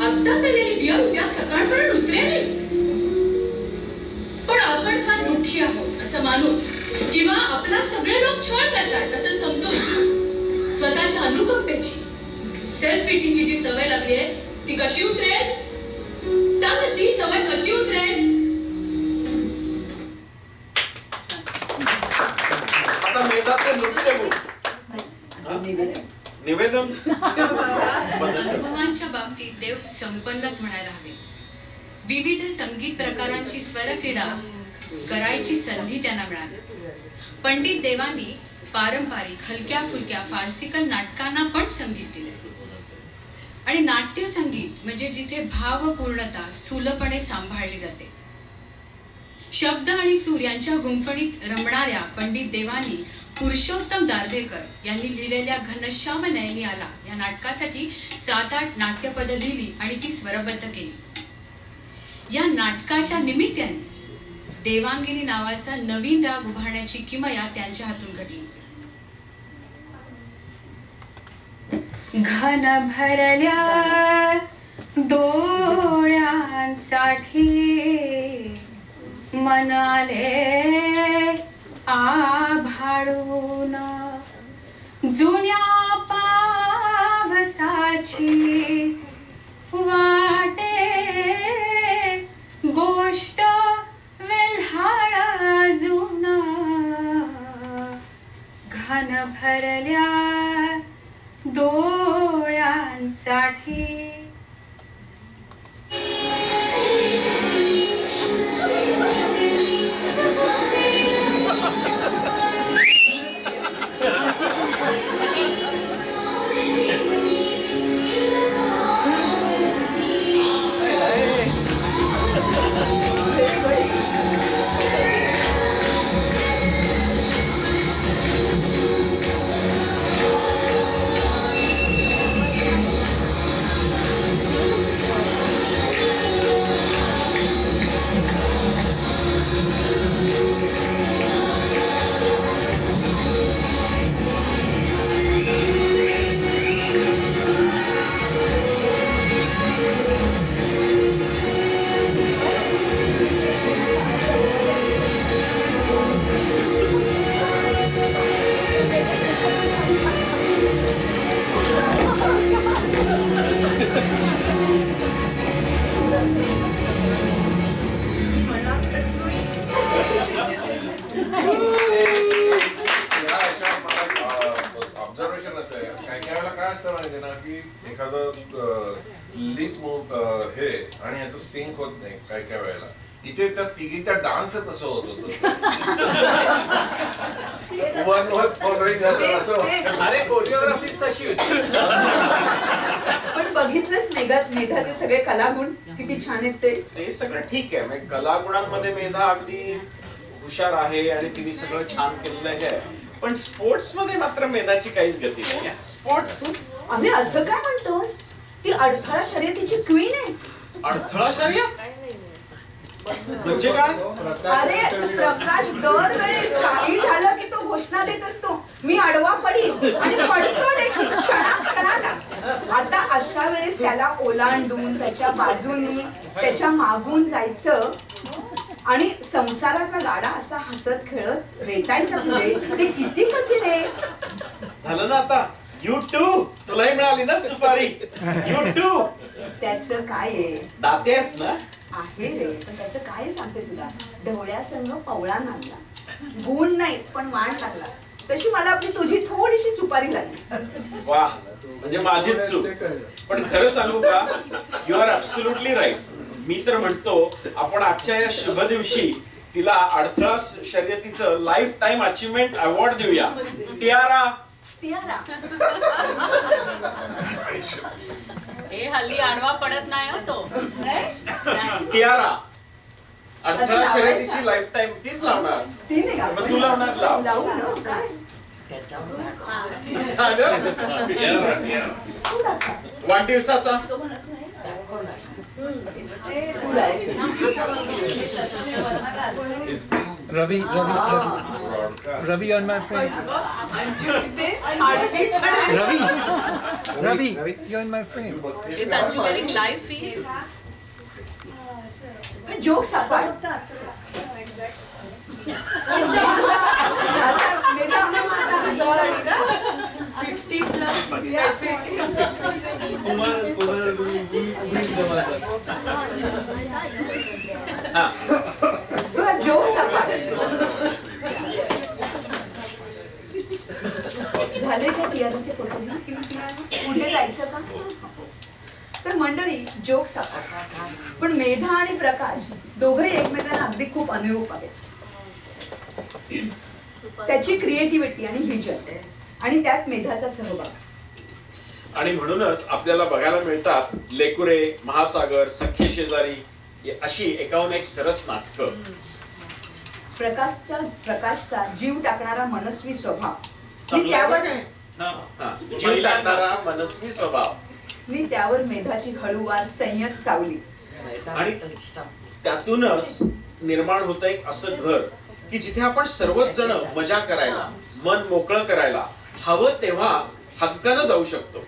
आता पेरलेली बिया उद्या सकाळपर्यंत उतरेल. पण आपण फार दुःखी आहोत असं मानू किंवा आपला सगळे लोक छळ करतात असं समजून स्वतःच्या अनुकंपेची सेल्फ पिटीची जी सवय लागली आहे ती कशी उतरेल? सांग ती सवय कशी उतरेल? आता मेधाचे नृत्य बघू. निवेदन. अनुभवांच्या बाबतीत देव संपन्नच म्हणायला हवे. विविध संगीत प्रकारांची स्वरक्रीडा करायची संधी त्यांना मिळाली. पंडित देवांनी पारंपरिक हलक्या फुलक्या फारसिकल नाटकांना पण संगीत दिले. आणि नाट्य संगीत म्हणजे जिथे भावपूर्णता स्थूलपणे सांभाळली जाते. शब्द आणि सूर यांच्या गुंफणीत रमणाऱ्या पंडित देवांनी पुरुषोत्तम दारव्हेकर यांनी लिहिलेल्या घनश्याम नयनी आला या नाटकासाठी 7-8 नाट्यपद लिहिली आणि ती स्वरबद्ध केली. या नाटकाच्या निमित्ताने देवांगिनी नावाचा नवीन राग उभारण्याची किमया त्यांच्या हातून घडली. घन भरल्या डोळ्यांसाठी मनाले आभाळून जुन्या पावसाची वाटे गोष्ट वेल्हाळ अजून घन भरल्या डोळ्यांसाठी. ऑब्झर्वेशन असं आहे, काही वेळेला काय असतं माहिती ना की एखादं लिप हे आणि ह्याचं सिंक होत नाही काही वेळेला. इथे त्या तिघीचा डान्स तसं होत होतं. अरे कोरिओग्राफी तशी होती. पण बघितलंच मेधाचे सगळे कलागुण किती छान आहेत ते सगळं ठीक आहे. म्हणजे कलागुणांमध्ये मेधा अगदी हुशार आहे आणि तिने सगळं छान केलेलं आहे. पण स्पोर्ट्स मध्ये मात्र मेधाची काहीच गती नाही. स्पोर्ट्स आम्ही असं काय म्हणतोस? ती अडथळा शर्यतीची क्वीन आहे. अडथळा शर्यत म्हणजे काय? अरे प्रकाश दरवेळेस काही झालं की तो घोषणा देत असतो, मी आडवा पडीन आणि पडतो देखील क्षणाक्षणाला. आता अशा वेळेस त्याला ओलांडून त्याच्या बाजूनी त्याच्या मागून जायचं आणि संसाराचा गाडा असा हसत खेळत रेटायचा पुढे, ते किती कठीण आहे. झालं ना आता YouTube तुलाही मिळाली ना सुपारी. YouTube त्याचं काय आहे? दाते आहेस ना? आहे रे, पण त्याचं काय सांगते तुला. ढवळ्यासंग पवळा नांदला, गुण नाही पण वाण लागला. तशी मला आपली तुझी थोडीशी सुपारी लागली. वा, म्हणजे माझीच चूक. पण खरं सांगू का, यू आर ऍब्सोल्युटली राईट. मी तर म्हणतो आपण आजच्या या शुभ दिवशी तिला अडथळा शर्यतीचं लाईफ टाइम अचीवमेंट अवॉर्ड देऊया. टियारा. हे हल्ली आडवा पडत नाही हो तो. टियारा अडथळा शर्यतीची लाईफ टाइम तीच लावणार. मग तू लावणार? लाव. वाढदिवसाचा Ravi on my frame. Ravi, you're in my frame. Is Anju getting live feed? जोक सापड जोक सापड झाले का टीआरचे फोटो पुढे जायचं का तर मंडळी जोक सापड पण मेधा आणि प्रकाश दोघंही एकमेकांना अगदी खूप अनुरूप आहेत. त्याची क्रिएटिव्हिटी आणि विजन आणि त्यात मेधाचा सहभाग आणि म्हणूनच आपल्याला बघायला मिळतात लेकुरे, महासागर, सख्खे शेजारी अशी एकाहून एक सरस नाटकं. प्रकाशचा जीव टाकणारा मनस्वी स्वभाव मी त्यावर मेधाची हळूवार संयत सावली आणि त्यातूनच निर्माण होतं एक असं घर की जिथे आपण सर्वच जण मजा करायला, मन मोकळं करायला हवं तेव्हा हक्कानं जाऊ शकतो.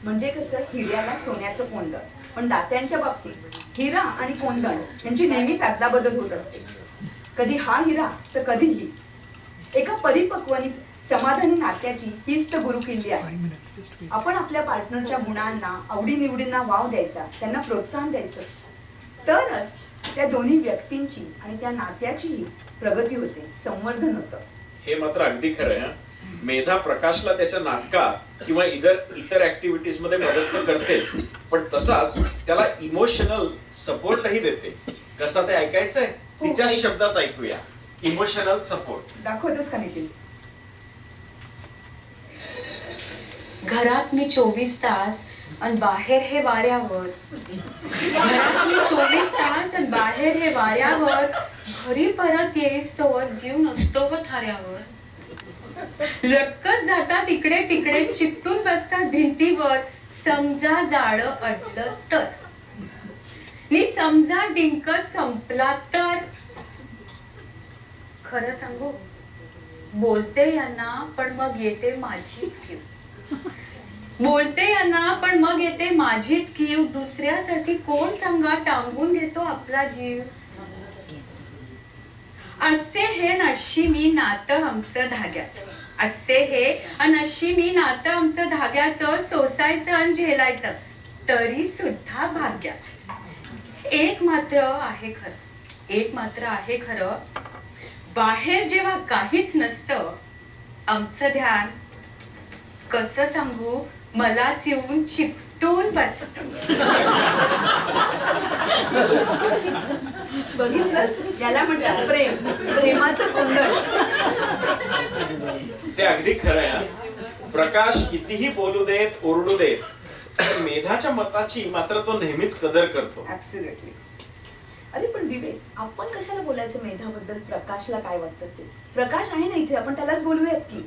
म्हणजे कसं हिऱ्याला सोन्याचं कोंदण, पण दात्यांच्या बाबतीत हिरा आणि कोंदण यांची नेहमीच अदलाबदल होत असते. कधी हा हिरा तर कधी ही. एका परिपक्व आणि समाधानी नात्याची हीच तर गुरुकिल्ली आहे. आपण आपल्या पार्टनरच्या गुणांना, आवडीनिवडींना वाव द्यायचा, त्यांना प्रोत्साहन द्यायचं, तरच त्या दोन्ही व्यक्तींची आणि त्या नात्याचीही प्रगती होते, संवर्धन होतं. हे मात्र अगदी खरं आहे. मेधा प्रकाशला त्याच्या नाटकात किंवा इतर ऍक्टिव्हिटीज मध्ये मदत तर करतेच, पण तसाच त्याला इमोशनल सपोर्टही देते. कसा ते ऐकायचंय तिच्या शब्दात ऐकूया. इमोशनल सपोर्ट दाखवतच का नितीन? घरात मी 24 तास आणि बाहेर हे वाऱ्यावर. घरात मी 24 तास आणि बाहेर हे वाऱ्यावर. घरी परत येईस तोवर जीव नसतो व थाऱ्यावर. लटकत जातात इकडे तिकडे, चिकटून बसतात भिंतीवर. समजा जाळं अडलं तर, नि समजा डिंक संपला तर. खरं सांगू, बोलते यांना पण मग येते माझीच कीव. बोलते यांना पण मग येते माझीच कीव. दुसऱ्यासाठी कोण सांगा टांगून घेतो आपला जीव. असे हे नशिमी नातं आमचं धाग्यात. असे हे अनशिमी नातं आमचं धाग्याचं. सोसायचं आणि झेलायचं तरी सुद्धा भाग्यात. एक मात्र आहे खरं, बाहेर जेव्हा काहीच नसतं आमचं ध्यान, कसं सांगू, मलाच येऊन चिकटून बसत. बघितलं, याला म्हणतात प्रेम, प्रेमाचं कोंदण. ते अगदी खरं आहे. प्रकाश कितीही बोलू देत, ओरडू देत, मेधाच्या मताची मात्र तो नेहमीच कदर करतो. ऍब्सोल्युटली. अरे पण विवेक, आपण कशाला बोलायचं मेधाबद्दल? प्रकाशला काय वाटतं ते? प्रकाश आहे ना इथे, आपण त्यालाच बोलूयात की.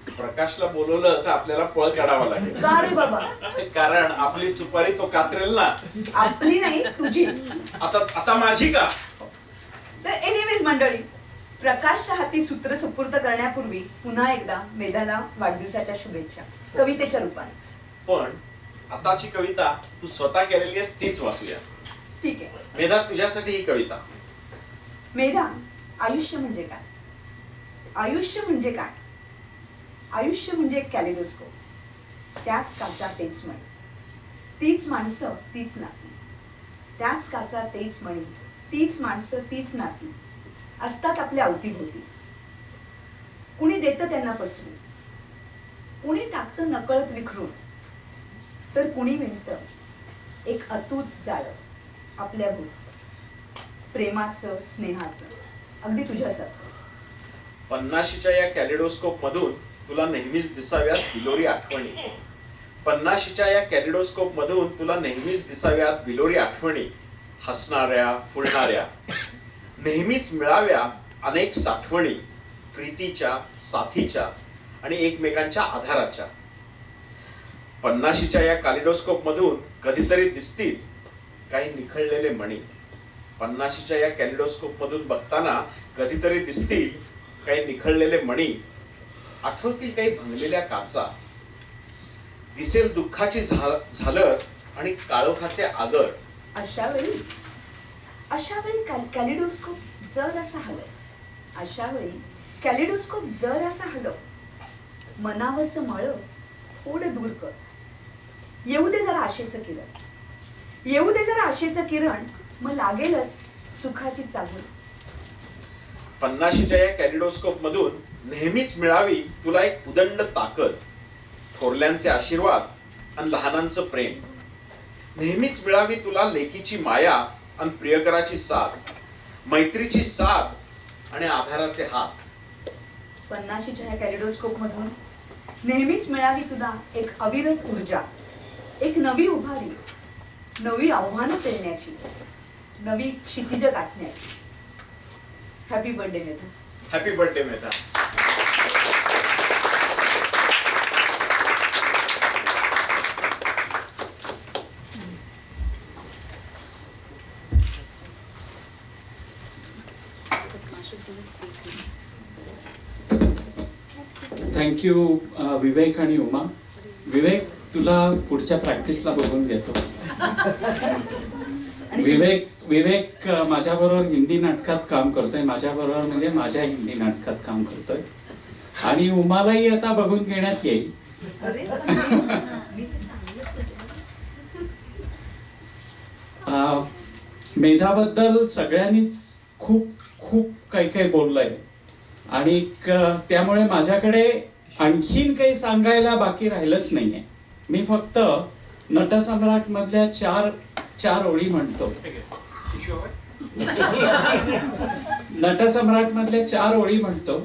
प्रकाशला बोलवलं तर आपल्याला पळ काढावा लागेल. का रे बाबा? कारण आपली सुपारी तो कात्रेल ना. आपली नाही, तुझी. आता माझी का? तर एनिवेज मंडळी, प्रकाशच्या हाती सूत्र सुपूर्द करण्यापूर्वी पुन्हा एकदा मेधाला वाढदिवसाच्या शुभेच्छा कवितेच्या रूपाने. पण आताची कविता तू स्वतः केलेली आहेस तीच वाचूया. ठीक आहे. मेधा, तुझ्यासाठी ही कविता. मेधा, आयुष्य म्हणजे काय? आयुष्य म्हणजे काय? आयुष्य म्हणजे एक कॅलिडोस्कोप. त्याच काचा तेच मणी, तीच माणसं तीच नाती. त्याच काचा तेच मणी, तीच माणसं तीच नाती असतात आपल्या अवतीभोवती. कुणी देतं त्यांना पसरून, कुणी टाकतं नकळत विखरून, तर कुणी विणतं एक अतूट जाळं आपल्या भोवती, प्रेमाचं, स्नेहाचं, अगदी तुझ्यासारखं. 50च्या या कॅलिडोस्कोप मधून तुला नेहमीच दिसाव्यात बिलोरी आठवणी. 50च्या या कॅलिडोस्कोप मधून तुला नेहमीच दिसाव्यात बिलोरी आठवणी. हसणाऱ्या, फुलणाऱ्या, नेहमीच मिळाव्या अनेक साठवणी. प्रीतीच्या, साथीच्या आणि एकमेकांच्या आधाराच्या. 50च्या या कॅलिडोस्कोप मधून कधीतरी दिसतील काही निखळलेले मणी 50च्या या कॅलिडोस्कोप मधून बघताना कधीतरी दिसतील काही निखळलेले मणी, आठवतील काही भंगलेल्या काचा, दिसेल दुःखाची झालर आणि काळोखाचे आगर. अशा वेळी कॅलिडोस्कोप जर असा हलव, मनावरचं मळ थोडं दूर कर. येऊ दे जरा आशेचं किरण, मग लागेलच सुखाची चाहूल. 50च्या या कॅलिडोस्कोप मधून नेहमीच मिळावी तुला एक उदंड ताकद, थोरल्यांचे आशीर्वाद आणि लहानांचं प्रेम. नेहमीच मिळावी तुला लेकीची माया आणि प्रियकराची साथ, मैत्रीची साथ आणि आधाराचे हात. 50च्या ह्या कॅलिडोस्कोप मधून नेहमीच मिळावी तुला एक अविरत ऊर्जा, एक नवी उभारी, नवी आव्हानं पेलण्याची, नवी क्षितिज गाठण्याची. Happy birthday Medha. Happy birthday Medha. Thank you Vivek आणि उमा. विवेक, तुला पुढच्या प्रॅक्टिसला बघून घेतो. विवेक माझ्याबरोबर हिंदी नाटकात काम करतोय, माझ्याबरोबर म्हणजे माझ्या हिंदी नाटकात काम करतोय, आणि उमालाही आता बघून घेण्यात येईल. मेधाबद्दल सगळ्यांनीच खूप खूप काही बोललंय, आणि त्यामुळे माझ्याकडे आणखीन काही सांगायला बाकी राहिलंच नाहीये. मी फक्त नटसम्राट मधल्या चार ओळी म्हणतो. नटसम्राट मधल्या 4 ओळी म्हणतो.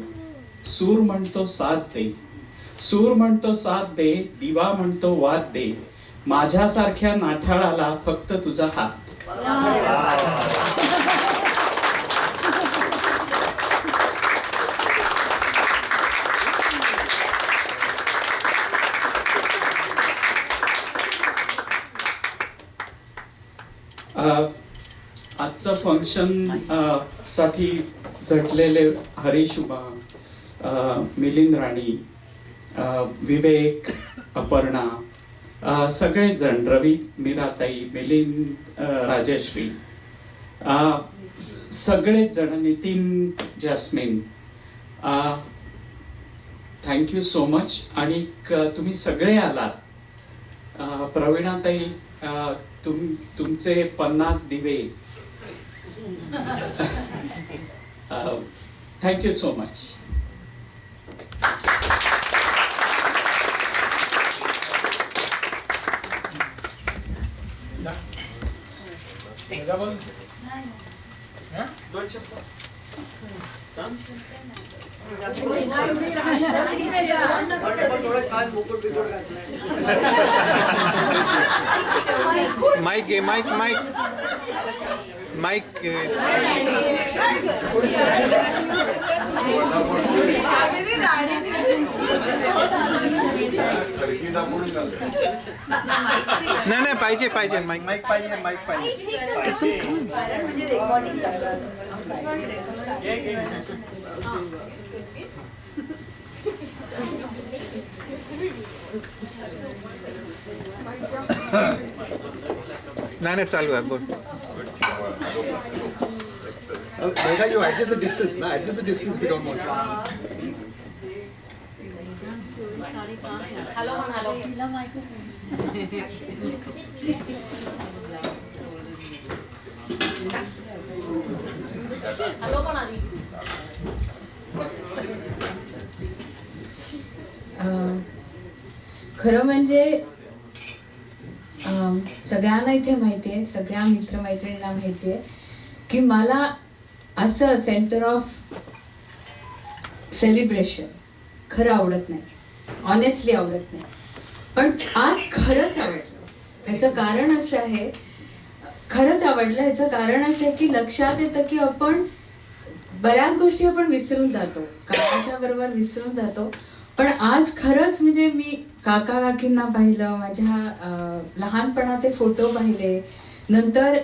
सूर म्हणतो साथ दे, दिवा म्हणतो वाद दे, माझ्यासारख्या नाठाळाला फक्त तुझा हात. आजचं फंक्शन साठी झटलेले हरीश उमा, मिलिंद राणी, विवेक, अपर्णा, सगळेच जण, रवी, मीराताई, मिलिंद, राजश्री, सगळेच जण, Nitin, jasmine, thank you so much. आणि तुम्ही सगळे आलात. प्रवीणाताई, तुमचे 50 दिवे, थँक्यू सो मच. माईक घे, माईक. नाही पाहिजे माईक पाहिजे. नाही चालू आहे, बोल. Megha, you adjust the distance, na? Adjust the distance if you don't want to. खरं म्हणजे सगळ्यांना इथे माहिती आहे, सगळ्या मित्रमैत्रिणींना माहिती आहे की मला असं सेंटर ऑफ सेलिब्रेशन खरं आवडत नाही, ऑनेस्टली आवडत नाही. पण आज खरंच आवडलं. याचं कारण असं आहे, खरंच आवडलं याचं कारण असं आहे की लक्षात येतं की आपण बऱ्याच गोष्टी आपण विसरून जातो, काकाच्या बरोबर विसरून जातो. पण आज खरंच म्हणजे मी काका काकींना पाहिलं, माझ्या लहानपणाचे फोटो पाहिले, नंतर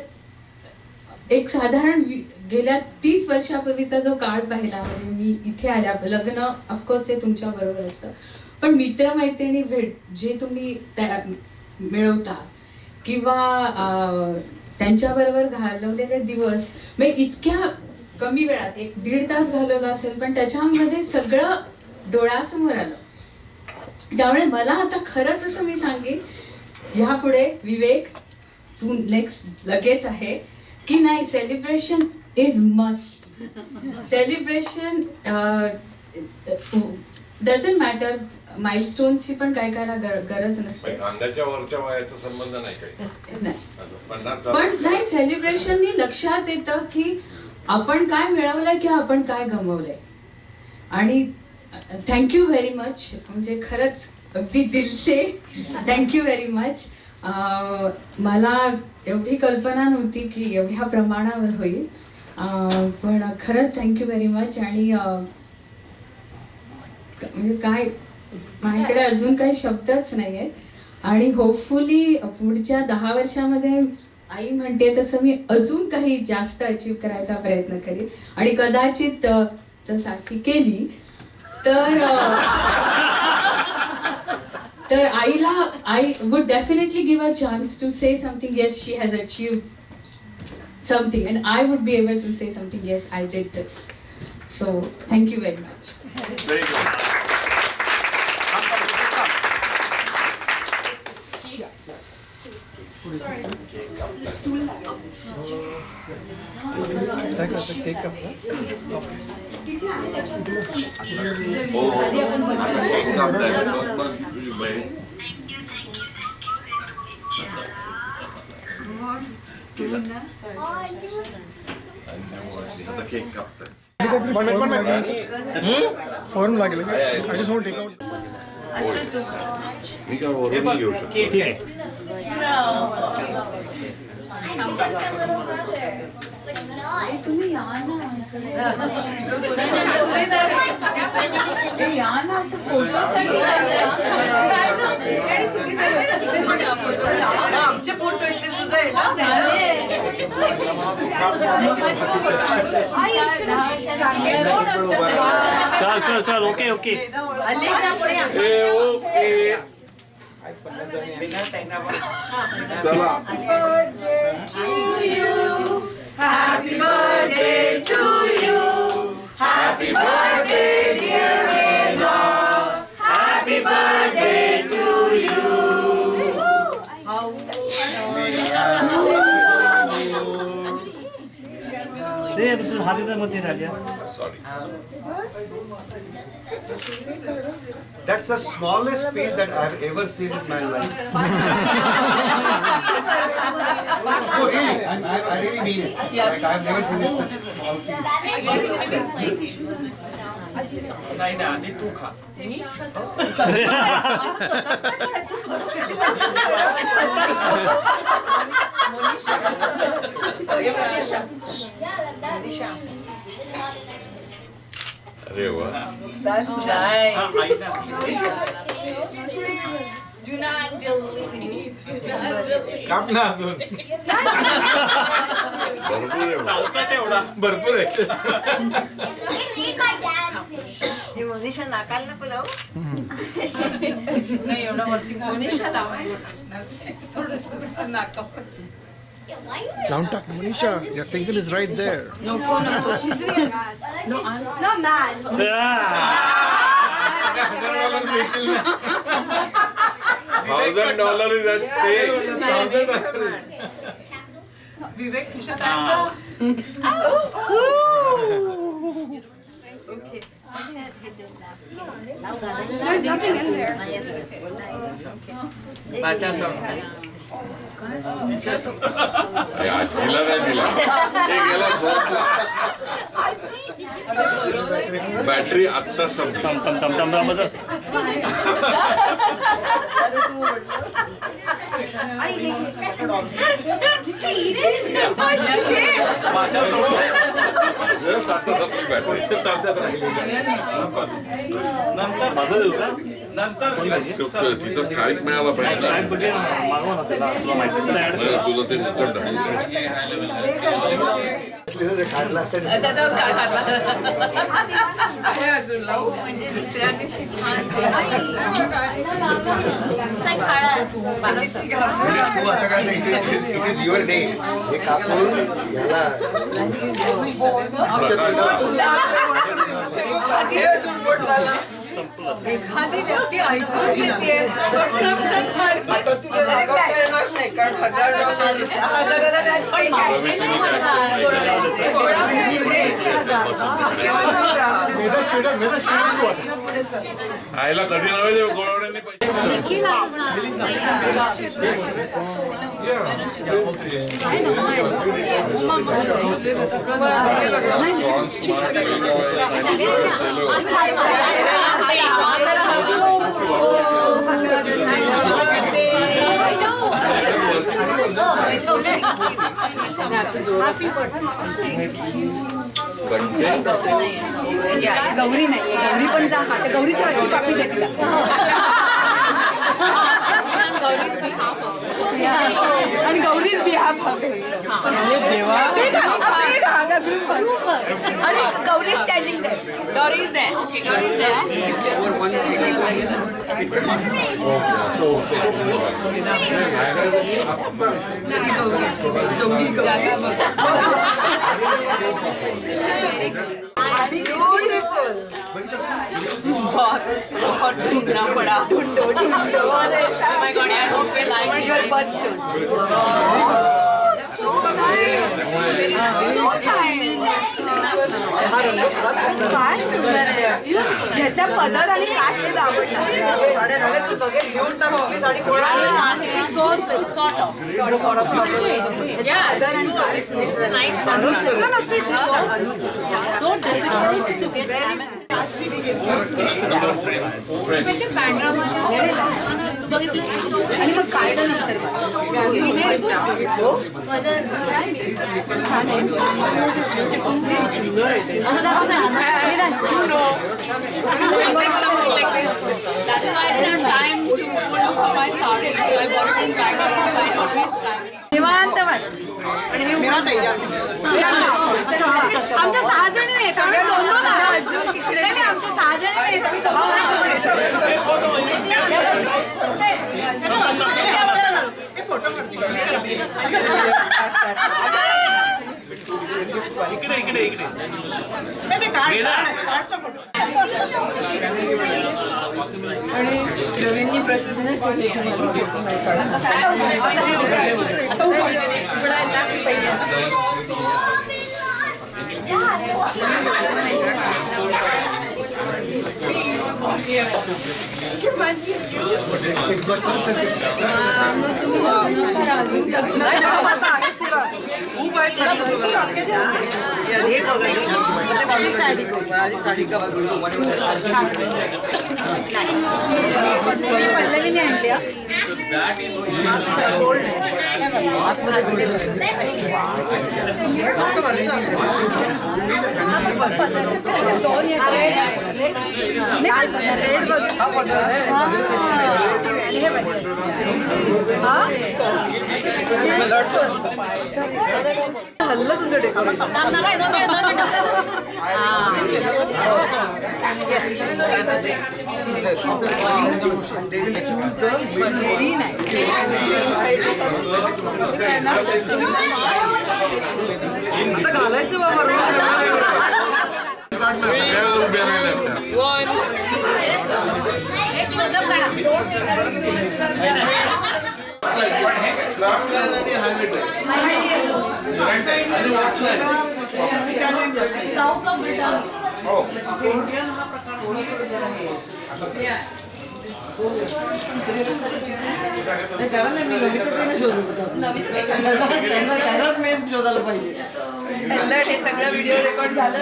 एक साधारण गेल्या 30 वर्षापूर्वीचा जो काळ पाहिला, म्हणजे मी इथे आल्या, लग्न ऑफकोर्स ते तुमच्या बरोबर असतं, पण मित्रमैत्रिणी जे तुम्ही मिळवता किंवा त्यांच्याबरोबर घालवलेले दिवस, मी इतक्या कमी वेळात 1-1.5 तास घालवला असेल, पण त्याच्यामध्ये सगळं डोळ्यासमोर आलं. त्यामुळे मला आता खरंच असं मी सांगेन, ह्यापुढे विवेक तू नेक्स्ट लगेच आहे की नाही, celebration is must. Celebration doesn't matter, माइलस्टोनची पण काय गरज नसते. कांद्याच्या वरच्या वयाचा संबंध नाही काही. पण नाही, सेलिब्रेशननी लक्षात येतं की आपण काय मिळवलंय किंवा आपण काय गमवलंय. आणि थँक्यू व्हेरी मच, म्हणजे खरंच अगदी दिलसे थँक्यू व्हेरी मच. मला एवढी कल्पना नव्हती की एवढ्या प्रमाणावर होईल, पण खरंच थँक्यू व्हेरी मच. आणि म्हणजे काय, माझ्याकडे अजून काही शब्दच नाही आहेत. आणि होपफुली पुढच्या 10 वर्षामध्ये आई म्हणते तसं मी अजून काही जास्त अचीव करायचा प्रयत्न करेन. आणि कदाचित तसाठी केली तर I would definitely give a chance to say something, yes, she has achieved something, and I would be able to say something, yes, I did this. So thank you very much. Very good. Form लागेल का? I just want to take out. मी काय वरून घेऊ शकतो. तुम्ही या ना, या ना, असं फोटोसाठी आमचे फोटो येते तुझं आहे ना. चल ओके ओके. चला. Happy birthday to you. Happy birthday dear Medha. Happy birthday to you. That's the smallest piece that I've ever seen in my life. No, really, I really mean it. Yes. Like, I've never seen such a small piece. नाही ना, आधी तू खा. अरे वा. That's nice. Do not delete. काप ना अजून. भरपूर आहे. चालतं तेवढा. भरपूर आहे. हे मनीषा नाकाल नको लावू. नाही एवढं वरती मनीषा लावायचं थोडंसं नाकावर. Down talk, Manisha. Your finger is right there. नको नको. No, I'm not mad. $1,000 is at stake. विवेक खिशात आणला. Okay. There's nothing in there. हे आजीला नाही दिला. ते गेला झोपला. बॅटरी आत्ता संपली. माझ्या Just आता आपली बॅटरी चालतात नंतर माझं देऊ का नंतर तिथं स्काईप मिळाला पाहिजे तुला ते मुकट त्याच्यावर काय काढला आहे अजून लावू म्हणजे दुसऱ्या दिवशी छान तू असं काय नाही इट इज युअर डे हे कापून याला एखादी व्यक्ती ऐकून घेते आता तुला रागावता येणार नाही कारण $1000 आईला कधी नव्हे गोळवड्यांनी गौरी नाहीये गौरी पण जा हा गौरीच्या आधी पापडी देते आणि गौरीच बिहाफ आणि Gauri standing Gauri is there okay Gauri is बहुत ढूंढना पड़ा ढूंढो my god I hope you like your birthstone काय सुंदर आहे ह्याच्या पदर आणि काठ हे आवडलं साड्या झाल्या तू दोघे घेऊन तर आपली साडी आणि मग काय नंतर निवांत आमच्या 6 जणी आहेत आम्ही 2-2 आमच्या 6 जणी आहेत आम्ही इकडे इकडे इकडे आणि रवींनी प्रतिज्ञा केली आता उघडायलाच पाहिजे पल्लवीने आणल्या हल्लं तुझं डेकोरेशन आता घालायचं बाबा साऊथ आफ्रिका शोधायला पाहिजे हे सगळं व्हिडिओ रेकॉर्ड झालं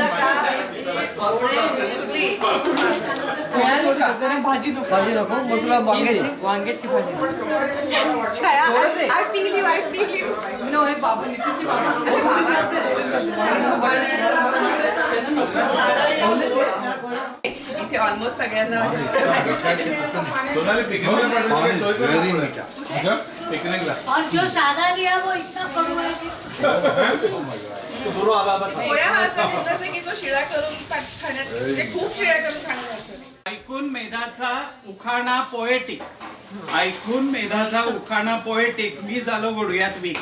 भाजी नको मग तुला वांग्याची भाजी नो हे बाबा नितीची इथे ऑलमोस्ट सगळ्यांना और जो ज्यादा लिया वो इतना कड़वा है पोळ्या हा असा बिझनेस आहे की तो शिळा करून खाण्यात म्हणजे खूप शिळा करून खाण्यात. ऐकून मेधाचा उखाणा पोएटिक, ऐकून मेधाचा उखाणा पोएटिक, मी झालो गुडघ्यात वीक.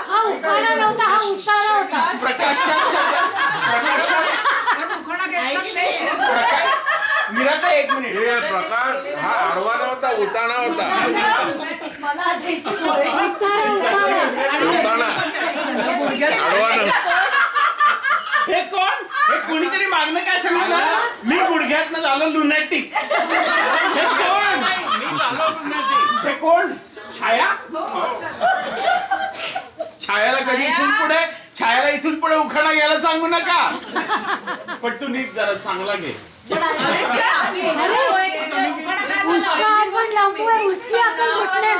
हा उखाणा नव्हता, हा उतारा होता. एक मिनिट, प्रकाश हा आडवा नव्हता, उताणा होता. हे कोण? हे कोणीतरी मागणं काय सांगितलं? मी गुडघ्यात झालो लुनॅटिक. हे कोण? मी झालो लुनॅटिक. हे कोण? छाया? छायाला कधी छायाला इथून पुढे उखाणा घ्यायला सांगू नका. पण तू नीट जरा चांगला घे. उसका हस्बैंड लंबू है, उसकी अकल घुटने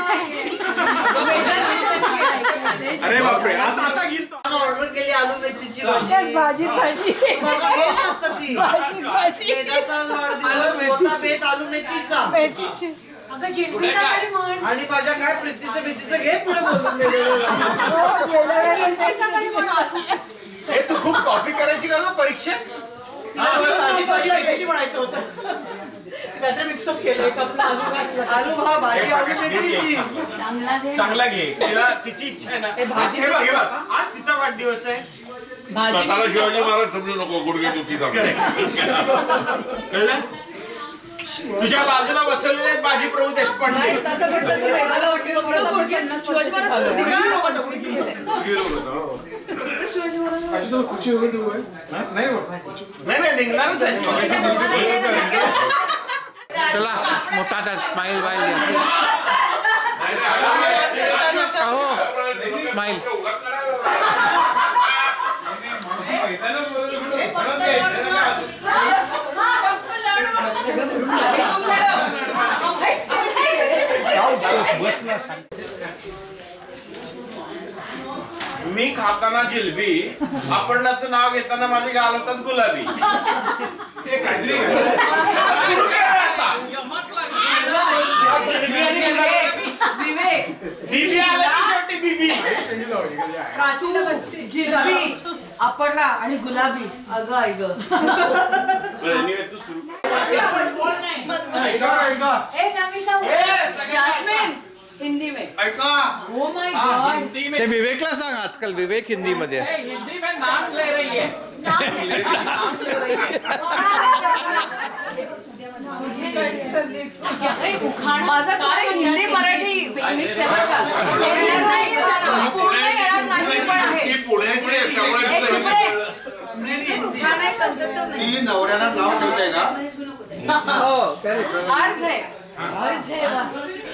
अरे बापरे, आता घेईल. ऑर्डर केली आलू मेथीची भाजी भाजी आलू मेथीचा मेथीची आणि माझ्या काय प्रीतीचं घे पुढे बोलून हे तू खूप कॉपी करायची का परीक्षेत? म्हणायचं होतं. बॅटर मिक्सअप केलं आलू भा भाजी आलू मेथीची चांगला घे. तिला तिची इच्छा आहे ना. हे बघ आज तिचा वाढदिवस आहे. स्वतःला शिवाजी महाराज समजू नको गुडघे दुखीचा. कळलं? तुझ्या बाजूला बसवलेले आहेत बाजी प्रभू देशपांडे. खुर्ची वगैरे ठेवू आहे? नाही निघणारच आहे. चला मोठा स्माइल वाईल हो स्माइल. मी खाताना जिलबी, आपणाचं नाव घेताना माझे गालातच गुलाबी. बीबी आला की शेवटी बीबी. जिलबी, आपणला आणि गुलाबी. अगं आई ग. तू सुरू. जास्मिन हिंदी में. Oh my God. ते विवेकला सांग, आजकाल विवेक हिंदी मध्ये हिंदी में नाम ले रही है. माझं काय हिंदी मराठी मिक्स आहे बरं का. पूर्ण येणार नाही पण आहे. पुण्याची आहे, त्यामुळे ती नवऱ्याला नाव ठेवते का? अर्ज है.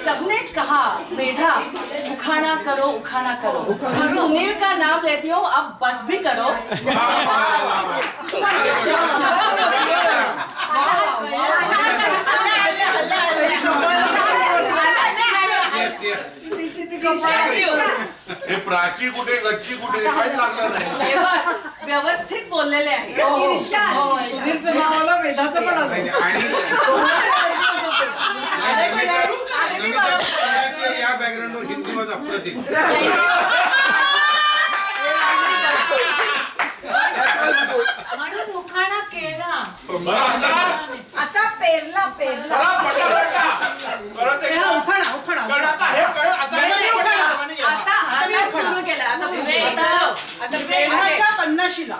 सबने कहा मेधा उखाना करो. सुनील का नाम लेती हूँ, अब बस भी करो. हे प्राची कुठे गच्ची कुठे काहीच लागलं नाही. व्यवस्थित बोललेले आहे. मेधाचं पण या बॅकग्राऊंडवर हिंदी माझा अप्रतिम. म्हणून उखाणा केला. असा पेरला आता सुरू केलं. आता मेधाच्या पन्नाशीला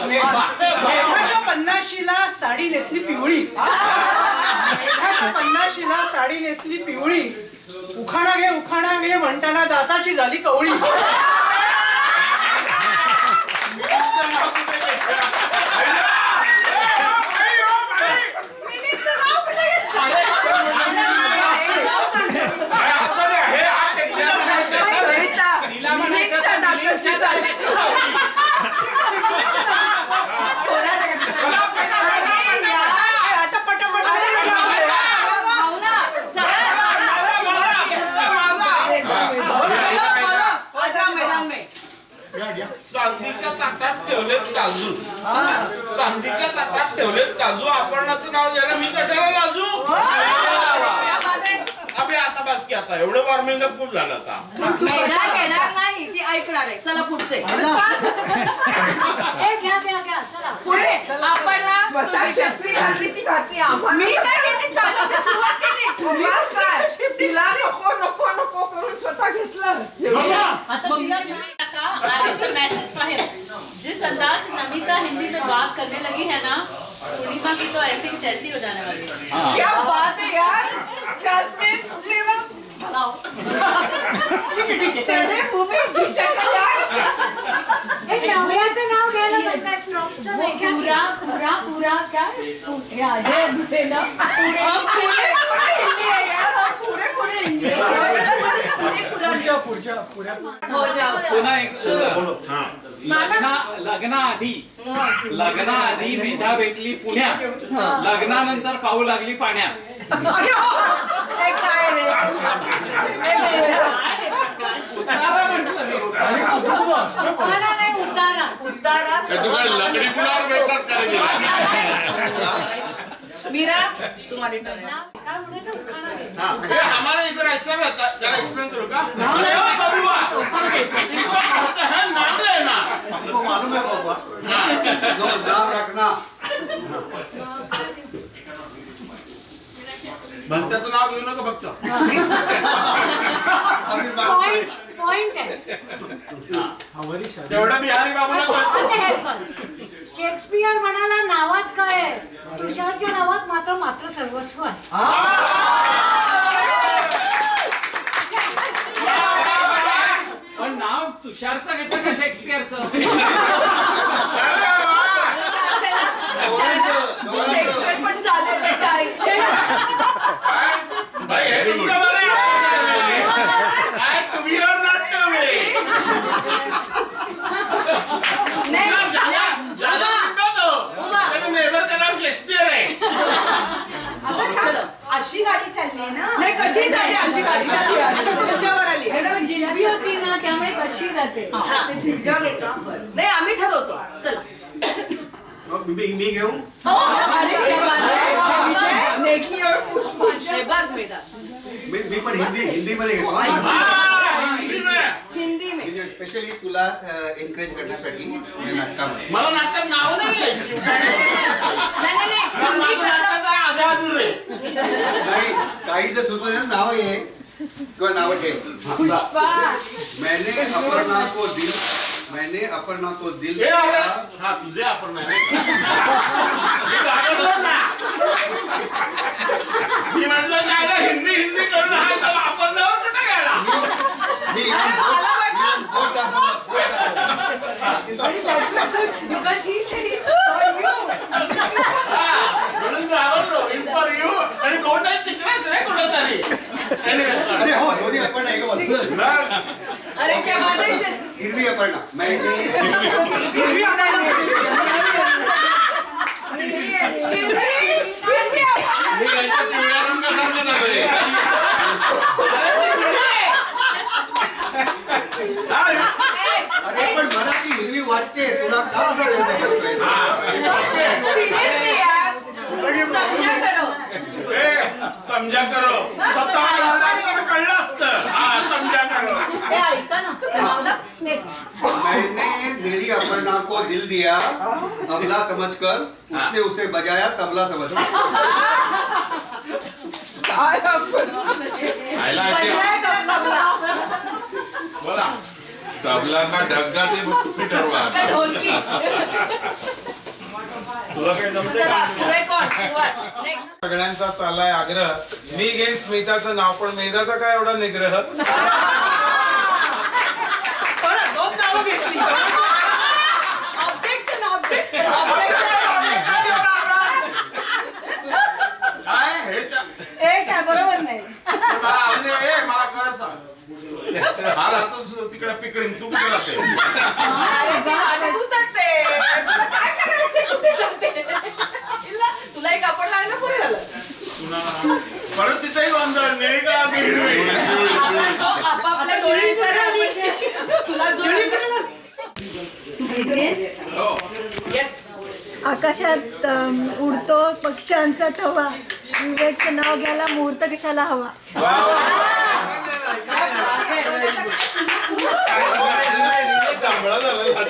मेधाच्या पन्नाशीला साडी नेसली पिवळी. मेधाच्या पन्नाशीला साडी नेसली पिवळी. उखाणा घे म्हणताना दाताची झाली कवळी. चांदीच्या ताटात ठेवलेत काजू. चांदीच्या ताटात ठेवलेत काजू. अपर्णाचं नाव घ्यायला मी कशाला लाजू? अबे आता बस की आता एवढं वॉर्मिंग अप खूप झालं आता. मेधा घेणार नाही, ती ऐकणार आहे. चला पुढचे. चला पुढे. आपण ना मी काय केली? चालू सुरुवात केली. तिला नको नको नको करून स्वतः घेतलं. मैसेज फाहिर जिस अंदाज से नमिता हिंदी में बात करने लगी है ना, पूर्णिमा की तो ऐसी की तैसी हो जाने वाली है. क्या बात है यार. जैस्मिन तेरे मुंह में घुसेगा यार. एक नवऱ्याचं नाव घ्यायला पुरा पुरा पुरा क्या पुन्हा एक लग्नाआधी मेधा भेटली पुण्यात, लग्नानंतर पाहू लागली पाण्यात. मीरा तुम्हारी टर्न है. हमारा इधर ऐसा रहता है. जरा एक्सप्लेन करो का. बबुआ इसको कहते हैं नाम लेना. आपको मालूम है बाबा, नाम रखना. भक्ताचं नाव घेऊ नका फक्त. पॉइंट आहे. तेवढं बिहारी बाबूला अच्छा हे पण. शेक्सपियर म्हणाला नावात काय आहे, तुषारच्या नावात मात्र मात्र सर्वस्व आहे. पण नाव तुषारचं घेतं का शेक्सपियरचं? शेक्सपियर पण चालेल बेटा. भाई हे तुमचं बरं आहे. To be or not to be. Neighbour का नाम शेक्सपियर आहे. अशी गाडी चालली ना. नाही कशी झाली अशी गाडी. आता तुमच्यावर आली. जिलबी होती ना त्यामुळे कशी जाते. नाही आम्ही ठरवतो. चला मी घेऊ. अरे क्या बात है. नेकी और पुष्पांजलि. हे बघ मेधा. मी पण हिंदी मध्ये घेतो. हिंदी में स्पेशली तुला एनकरेज करण्यासाठी नाटकामध्ये. मला नाटकात नाव नाही घ्यायची. नाही काही जर सुचलं नाव आहे किंवा नाव घे. मैंने अपर्णा को दिल दिया. हा तुझे अपर्णा. मी म्हटलं काय हिंदी करून अपर्णावर कुठे गेला. म्हणून घाबरलो. इन फॉर यू आणि कोण आहे तिकडेच रे कुठं तरी. अरे हो दोन्ही अपर्णा आहे का. अरे क्या बात है. हिरवी अपर्णा. अरे पण मला ती हिरवी वाटते. तुला का असं करतोय. सिरियसली यार. समजा करो. समजा करो. स्वतः कळलं असतं. समजा करो. मैंने नीली अपर्णा को दिल दिया तबला समझकर, उसने उसे बजाया तबला समझकर. बोला तबला का डग्गा ते तुम्ही ठरवा. ढोलकी. तुला काय सगळ्यांचा चाललाय आग्रह. मी घेईन स्मिताचं नाव, पण मेधाचा काय एवढा निग्रह. दोन नावं घेतली. काय बरोबर नाही. मला कळलं सांग. हा राहतोस तिकडे पिकळीन. तू कुठे राहते. तुला एक आपण लागलं पुरे झालं. परत तिथेही गोंधळ. निळी का हिरवी. आपापल्या डोळ्याचं तुला आकाशात उडतो पक्ष्यांचा थवा, विवेकचं नाव घ्यायला मुहूर्त कशाला हवा. जांभळा झाला